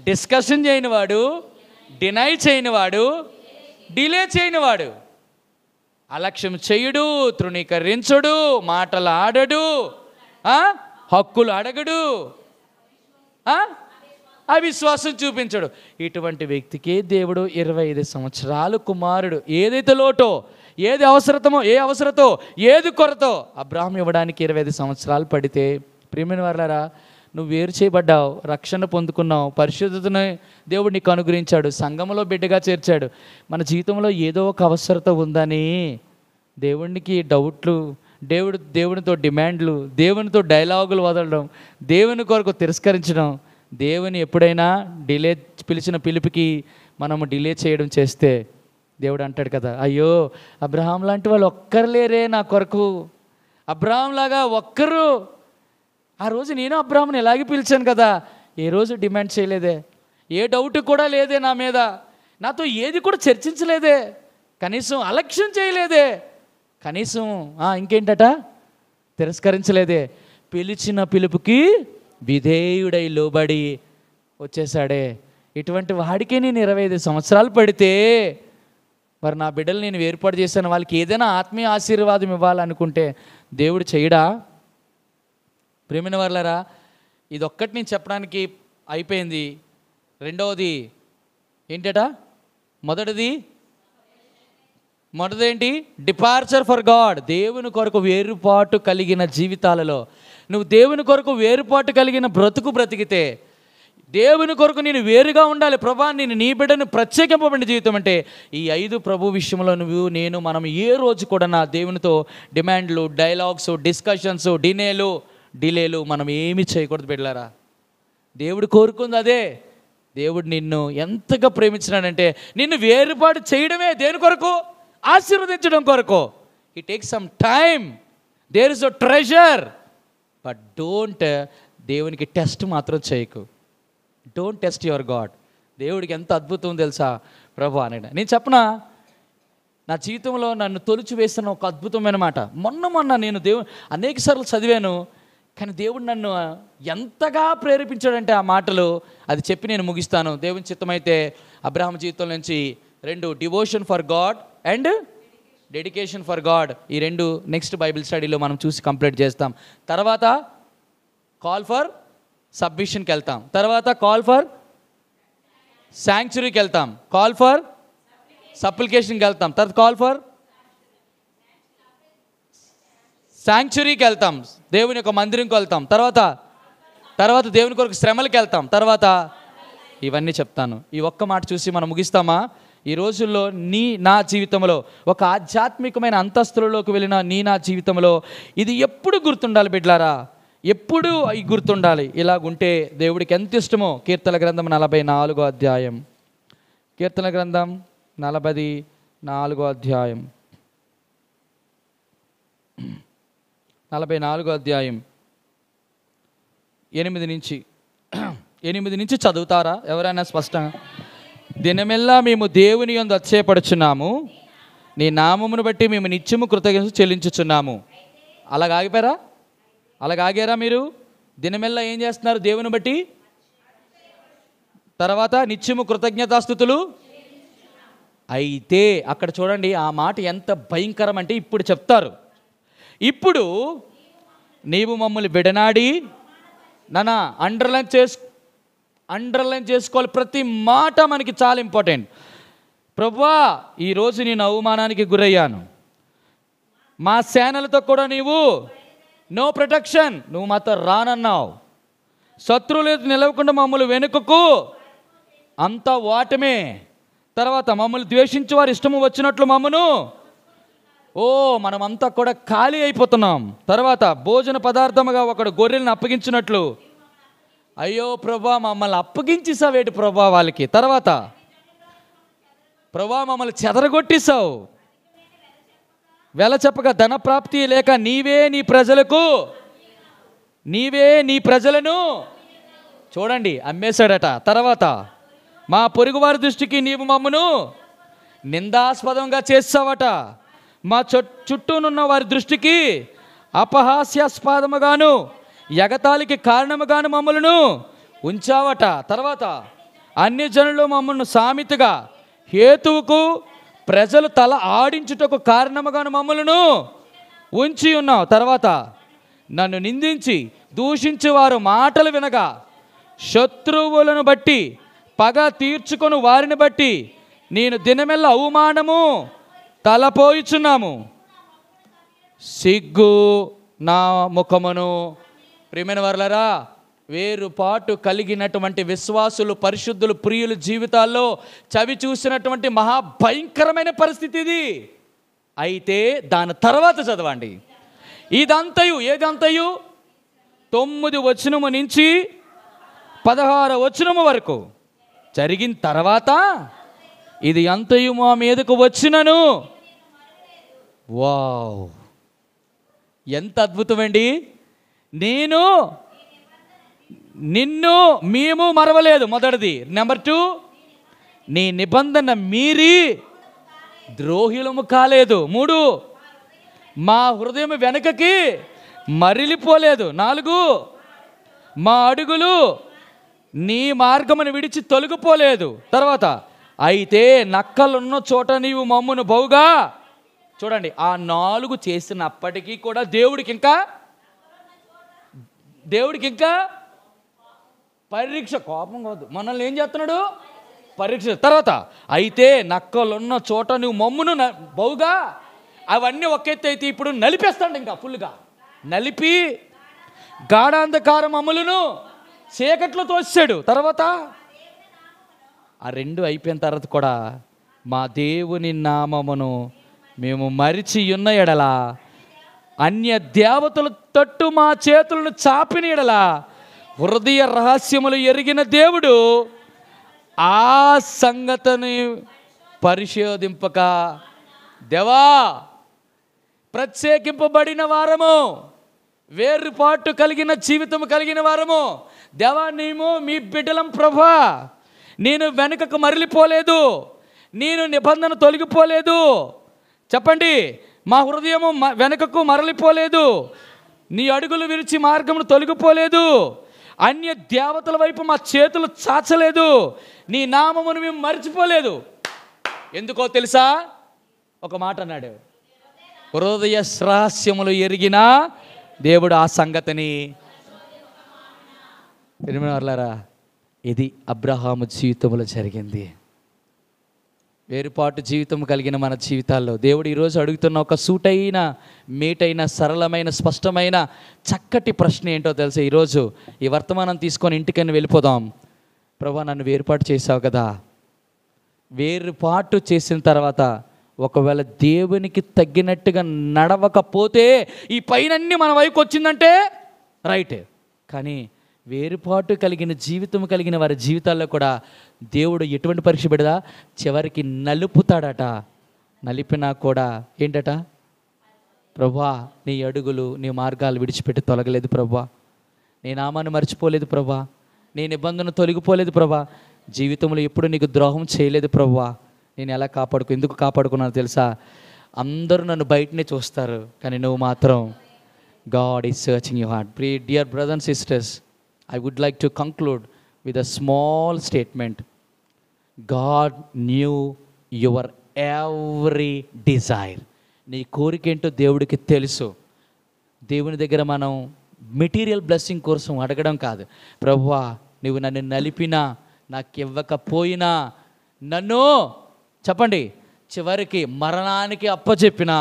డిస్కషన్ చేయనివాడు, డినై చేయనివాడు, డిలే చేయనివాడు, అలక్ష్యం చేయుడు, తృణీకరించుడు, మాటలు ఆడడు, హక్కులు అడగడు, అవిశ్వాసం చూపించడు. ఇటువంటి వ్యక్తికి దేవుడు 25 సంవత్సరాలు కుమారుడు, ఏదైతే లోటో, ఏది అవసరతో, ఏది కొరతో అబ్రహాం ఇవ్వడానికి 25 సంవత్సరాలు పడితే, ప్రియమైన వారలారా, నువ్వు వేరు చేయబడ్డావు, రక్షణ పొందుకున్నావు, పరిశుద్ధతను దేవుడు నీకు అనుగ్రహించాడు, సంఘంలో బిడ్డగా చేర్చాడు. మన జీవితంలో ఏదో ఒక అవసరత ఉందని దేవునికి డౌట్లు, దేవునితో డిమాండ్లు, దేవునితో డైలాగులు వదలడం, దేవుని కొరకు తిరస్కరించడం, దేవుని ఎప్పుడైనా పిలిచిన పిలుపుకి మనము డిలే చేయడం చేస్తే దేవుడు అంటాడు కదా, అయ్యో అబ్రహాం లాంటి వాళ్ళు ఒక్కరు లేరే నా కొరకు, అబ్రహాం లాగా ఒక్కరు. ఆ రోజు నేను అబ్రహాంని ఎలాగే పిలిచాను కదా, ఏ రోజు డిమాండ్ చేయలేదే, ఏ డౌట్ కూడా లేదే నా మీద, నాతో ఏది కూడా చర్చించలేదే, కనీసం అలక్ష్యం చేయలేదే, కనీసం ఇంకేంటట, తిరస్కరించలేదే. పిలిచిన పిలుపుకి విధేయుడై లోబడి వచ్చేసాడే. ఇటువంటి వాడికే నేను 25 సంవత్సరాలు పడితే మరి నా బిడ్డలు నేను ఏర్పాటు చేశాను, వాళ్ళకి ఏదైనా ఆత్మీయ ఆశీర్వాదం ఇవ్వాలనుకుంటే దేవుడు చేయడా? ప్రేమైన వాళ్ళరా, ఇదొక్కటి నేను చెప్పడానికి అయిపోయింది. రెండవది ఏంటట? మొదటిదేంటి? Departure for God. దేవుని కొరకు వేరుపాటు కలిగిన జీవితాలలో నువ్వు దేవుని కొరకు వేరుపాటు కలిగిన బ్రతికితే, దేవుని కొరకు నేను వేరుగా ఉండాలి ప్రభా, నేను నీ బిడ్డను ప్రత్యేకింపబడిన జీవితం అంటే ఈ 5 ప్రభు విషయంలో మనం ఏ రోజు కూడా నా దేవునితో డిమాండ్లు, డైలాగ్స్, డిస్కషన్స్, డిలేలు మనం ఏమీ చేయకూడదు బిడ్డలారా. దేవుడు కోరుకుంది అదే. దేవుడు నిన్ను ఎంతగా ప్రేమించినాడంటే నిన్ను వేరుపాటు చేయడమే. దేని కొరకు? ఆశీర్వదించడం కొరకు. It takes some time, there is a treasure, but don't దేవునికి టెస్ట్ మాత్రం చేయకు. Don't test your God. దేవుడికి ఎంత అద్భుతం తెలుసా ప్రభు అనేది. నేను చెప్పనా, నా జీవితంలో నన్ను తొలిచి వేసిన ఒక అద్భుతమైన మాట. మొన్న నేను అనేక సార్లు చదివాను, కానీ దేవుడు నన్ను ఎంతగా ప్రేరేపించాడంటే ఆ మాటలు, అది చెప్పి నేను ముగిస్తాను. దేవుని చిత్తమైతే అబ్రహాం జీవితం నుంచి 2 devotion for God and dedication for God, ఈ 2 నెక్స్ట్ బైబిల్ స్టడీలో మనం చూసి కంప్లీట్ చేస్తాం. తర్వాత కాల్ ఫర్ సబ్మిషన్కి వెళ్తాం, తర్వాత కాల్ ఫర్ శాంక్చురీకి వెళ్తాం, కాల్ ఫర్ సప్లికేషన్కి వెళ్తాం, తర్వాత కాల్ ఫర్ శాంక్చురీకి వెళ్తాం, దేవుని యొక్క మందిరంకి వెళ్తాం, తర్వాత దేవుని కొరకు శ్రమలకు వెళ్తాం, తర్వాత ఇవన్నీ చెప్తాను. ఈ ఒక్క మాట చూసి మనం ముగిస్తామా? ఈ రోజుల్లో నా జీవితంలో ఒక ఆధ్యాత్మికమైన అంతస్తులలోకి వెళ్ళిన నా జీవితంలో ఇది ఎప్పుడు గుర్తుండాలి బిడ్లారా, ఎప్పుడు గుర్తుండాలి. ఇలాగుంటే దేవుడికి ఎంత ఇష్టమో. కీర్తన గ్రంథం 44వ అధ్యాయం, కీర్తన గ్రంథం 44వ అధ్యాయం, 44వ అధ్యాయం 8 నుంచి చదువుతారా ఎవరైనా స్పష్టంగా? దినమెల్లా మేము దేవుని యందు అతిశయపడుచున్నాము, నీ నామమును బట్టి మేము నిత్యము కృతజ్ఞత చెల్లించుచున్నాము. అలాగాగారా మీరు? దినమెల్లా ఏం చేస్తున్నారు? దేవుని బట్టి. తర్వాత నిత్యము కృతజ్ఞతాస్తుతులు. అయితే అక్కడ చూడండి, ఆ మాట ఎంత భయంకరం అంటే ఇప్పుడు చెప్తారు. ఇప్పుడు నీవు మమ్మల్ని విడనాడి, నానా అండర్లైన్ చేసుకోవాలి. ప్రతి మాట మనకి చాలా ఇంపార్టెంట్. ప్రభువా, ఈరోజు నేను అవమానానికి గురయ్యాను, మా సేనలతో కూడా నీవు నో ప్రొటెక్షన్, నువ్వు మాతో రానన్నావు, శత్రువులు నిలవకుండా మమ్మల్ని వెనుకకు, అంతా వాటమే. తర్వాత మమ్మల్ని ద్వేషించి వారు ఇష్టము వచ్చినట్లు మమ్మను, మనమంతా కూడా ఖాళీ అయిపోతున్నాం. తర్వాత భోజన పదార్థముగా ఒకడు గొర్రెలను అప్పగించినట్లు, అయ్యో ప్రభా మమ్మల్ని అప్పగించేసావేటి ప్రభా వాళ్ళకి. తర్వాత ప్రభా మమ్మల్ని చెదరగొట్టేశావు, వెల చెప్పగా ధన ప్రాప్తి లేక నీవే నీ ప్రజలను చూడండి అమ్మేశాడట. తర్వాత మా పొరుగువారి దృష్టికి నీవు మమ్మను నిందాస్పదంగా చేసావట, మా చుట్టూనున్న వారి దృష్టికి అపహాస్యాస్పదముగాను ఎగతాళికి కారణముగాను మమ్మలను ఉంచావట. తర్వాత అన్ని జనులు మమ్మల్ని సామెతగా హేతువుకు ప్రజలు తల ఆడించుటకు కారణముగాను మమ్మలను ఉంచి ఉన్నావు. తర్వాత నన్ను నిందించి దూషించి వారు మాటలు వినగా, శత్రువులను బట్టి పగ తీర్చుకొని వారిని బట్టి నేను దినమెల్ల అవమానము తలపోయిచున్నాము, సిగ్గు నా ముఖమును. ప్రియమైన వారలారా, వేరుపాటు కలిగినటువంటి విశ్వాసులు, పరిశుద్ధులు, ప్రియులు జీవితాల్లో చవి చూసినటువంటి మహాభయంకరమైన పరిస్థితి ఇది. అయితే దాని తర్వాత చదవండి, ఇదంతయు ఏదంతయు 9 వచనము నుంచి 16 వచనము వరకు జరిగిన తర్వాత ఇది అంతయు మా మీదకు వచ్చినను. వావ్, ఎంత అద్భుతమండి! నిన్ను మేము మరవలేదు, మొదటిది. నెంబర్ 2, నీ నిబంధన మీరి ద్రోహులము కాలేదు. 3, మా హృదయం వెనకకి మరలిపోలేదు. 4, మా అడుగులు నీ మార్గమును విడిచి తొలగిపోలేదు. తర్వాత, అయితే నక్కలున్న చోట నీవు మమ్మును బహుగా. చూడండి, ఆ 4 చేసినప్పటికీ కూడా దేవుడికి ఇంకా పరీక్ష. కోపం కాదు, మనల్ని ఏం చేస్తున్నాడు? పరీక్ష. తర్వాత, అయితే నక్కలున్న చోట నువ్వు మమ్మును బహుగా. అవన్నీ ఒక ఎత్తు అయితే ఇప్పుడు నలిపేస్తాడు, ఇంకా ఫుల్గా నలిపి గాఢాంధకారం అమలును చీకట్లో తోసాడు. తర్వాత ఆ 2 అయిపోయిన తర్వాత కూడా, మా దేవుని నామమును మేము మరిచి ఉన్న ఎడల, అన్య దేవతల తట్టు మా చేతులను చాపిన ఎడల, హృదయ రహస్యములు ఎరిగిన దేవుడు ఆ సంగతిని పరిశోధింపక, దేవా ప్రత్యేకింపబడిన వారము, వేరుపాటు కలిగిన జీవితం కలిగిన వారము, దేవా నీవు మీ బిడ్డలం ప్రభా, నేను వెనుకకు మరలిపోలేదు, నేను నిబంధన తొలగిపోలేదు. చెప్పండి, మా హృదయము వెనుకకు మరలిపోలేదు, నీ అడుగులు విరిచి మార్గమును తొలగిపోలేదు, అన్య దేవతల వైపు మా చేతులు చాచలేదు, నీ నామమును మేము మర్చిపోలేదు. ఎందుకో తెలుసా? ఒక మాట అన్నాడు, హృదయ రహస్యములు ఎరిగిన దేవుడు ఆ సంగతిని. ఎనిమిదిన్నరలారా, ఇది అబ్రహాము జీవితంలో జరిగింది. వేరుపాటు జీవితం కలిగిన మన జీవితాల్లో దేవుడు ఈరోజు అడుగుతున్న ఒక సూటైన, మేటైన, సరళమైన, స్పష్టమైన, చక్కటి ప్రశ్న ఏంటో తెలుసా? ఈరోజు ఈ వర్తమానం తీసుకొని ఇంటికని వెళ్ళిపోదాం. ప్రభా, నన్ను వేరుపాటు చేసావు కదా. వేరుపాటు చేసిన తర్వాత ఒకవేళ దేవునికి తగ్గినట్టుగా నడవకపోతే ఈ పైనన్నీ మన వైపు వచ్చిందంటే రైట్. కానీ వేరుపాటు కలిగిన జీవితం కలిగిన వారి జీవితాల్లో కూడా దేవుడు ఎటువంటి పరీక్ష పెడదా? చివరికి నలుపుతాడట. నలిపినా కూడా ఏంటట? ప్రభా, నీ అడుగులు, నీ మార్గాలు విడిచిపెట్టి తొలగలేదు ప్రభా, నీ నామాన్ని మర్చిపోలేదు ప్రభా, నీ నిబంధన తొలగిపోలేదు ప్రభా, జీవితంలో ఎప్పుడు నీకు ద్రోహం చేయలేదు ప్రభా. నేను ఎలా ఎందుకు కాపాడుకున్నాను తెలుసా? అందరూ నన్ను బయటనే చూస్తారు, కానీ నువ్వు మాత్రం God is searching your heart. Dear brothers and sisters, I would like to conclude with a small statement. God knew your every desire. నీ కోరికేంటో దేవుడికి తెలుసు. దేవుని దగ్గర మనం మెటీరియల్ బ్లెస్సింగ్ కోసం అడగడం కాదు. ప్రభువా, నువ్వు నన్ను నలిపినా, నాకు ఇవ్వకపోయినా, నన్ను చెప్పండి చివరికి మరణానికి అప్పచెప్పినా,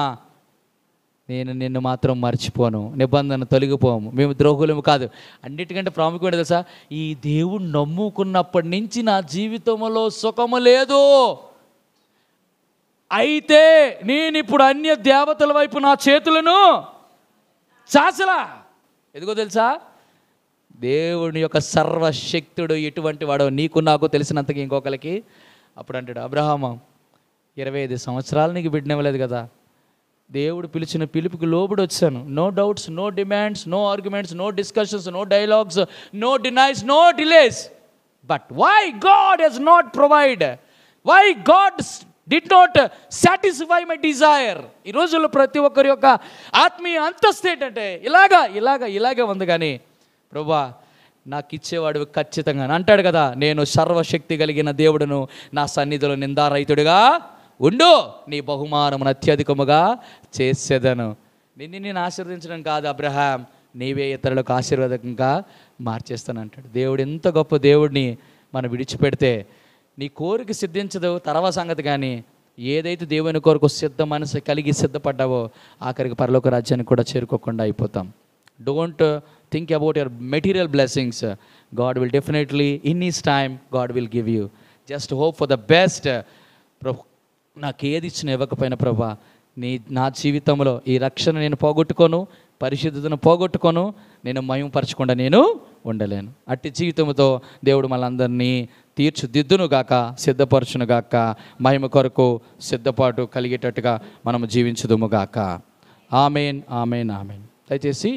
నేను నిన్ను మాత్రం మర్చిపోను, నిబంధన తొలగిపోము, మేము ద్రోహులము కాదు. అన్నిటికంటే ప్రాముఖ్యమైన తెలుసా? ఈ దేవుడు నమ్ముకున్నప్పటి నుంచి నా జీవితంలో సుఖము లేదు, అయితే నేను ఇప్పుడు అన్య దేవతల వైపు నా చేతులను చాచలా. ఎందుకో తెలుసా? దేవుని యొక్క సర్వశక్తుడు ఎటువంటి వాడో నీకు నాకు తెలిసినంతకి ఇంకొకరికి. అప్పుడు అంటాడు, అబ్రహాము 25 సంవత్సరాలు నీకు బిడ్డనివ్వలేదు కదా, దేవుడు పిలిచిన పిలుపుకి లోబడి వచ్చాను. No doubts, no demands, no arguments, no discussions, no dialogues, no denies, no delays. But why God has not provide? Why God did not satisfy my desire? ఈ రోజుల్లో ప్రతి ఒక్కరి యొక్క ఆత్మీయ అంతస్తు ఏంటంటే ఇలాగే ఉంది. కానీ ప్రభువా, నాకు ఇచ్చేవాడు ఖచ్చితంగా అంటాడు కదా, నేను సర్వశక్తి కలిగిన దేవుడును, నా సన్నిధిలో నిందారహితుడిగా ఉండు, నీ బహుమానమును అత్యధికముగా చేసేదను. నేను ఆశీర్వదించడం కాదు అబ్రహాం, నీవే ఇతరులకు ఆశీర్వాదకంగా మార్చేస్తాను అంటాడు. దేవుడు ఎంత గొప్ప దేవుడిని మనం విడిచిపెడితే నీ కోరిక సిద్ధించదు తర్వాత సంగతి. కానీ ఏదైతే దేవుని కొరకు సిద్ధ మనసు కలిగి సిద్ధపడ్డావో ఆఖరికి పరలోక రాజ్యానికి కూడా చేరుకోకుండా అయిపోతాం. Don't think about your material blessings. God will definitely in his time God will give you. Just hope for the best. నాకు ఏది ఇచ్చినా ఇవ్వకపోయినా ప్రభా, నా జీవితంలో ఈ రక్షణ నేను పోగొట్టుకోను, పరిశుద్ధతను పోగొట్టుకోను, నేను మహిమపరచకుండా నేను ఉండలేను. అట్టి జీవితంతో దేవుడు మనందరినీ తీర్చిదిద్దును గాక, సిద్ధపరచును గాక, మహిమ కొరకు సిద్ధపాటు కలిగేటట్టుగా మనము జీవించుదుము గాక. ఆమేన్, ఆమేన్, ఆమేన్. దయచేసి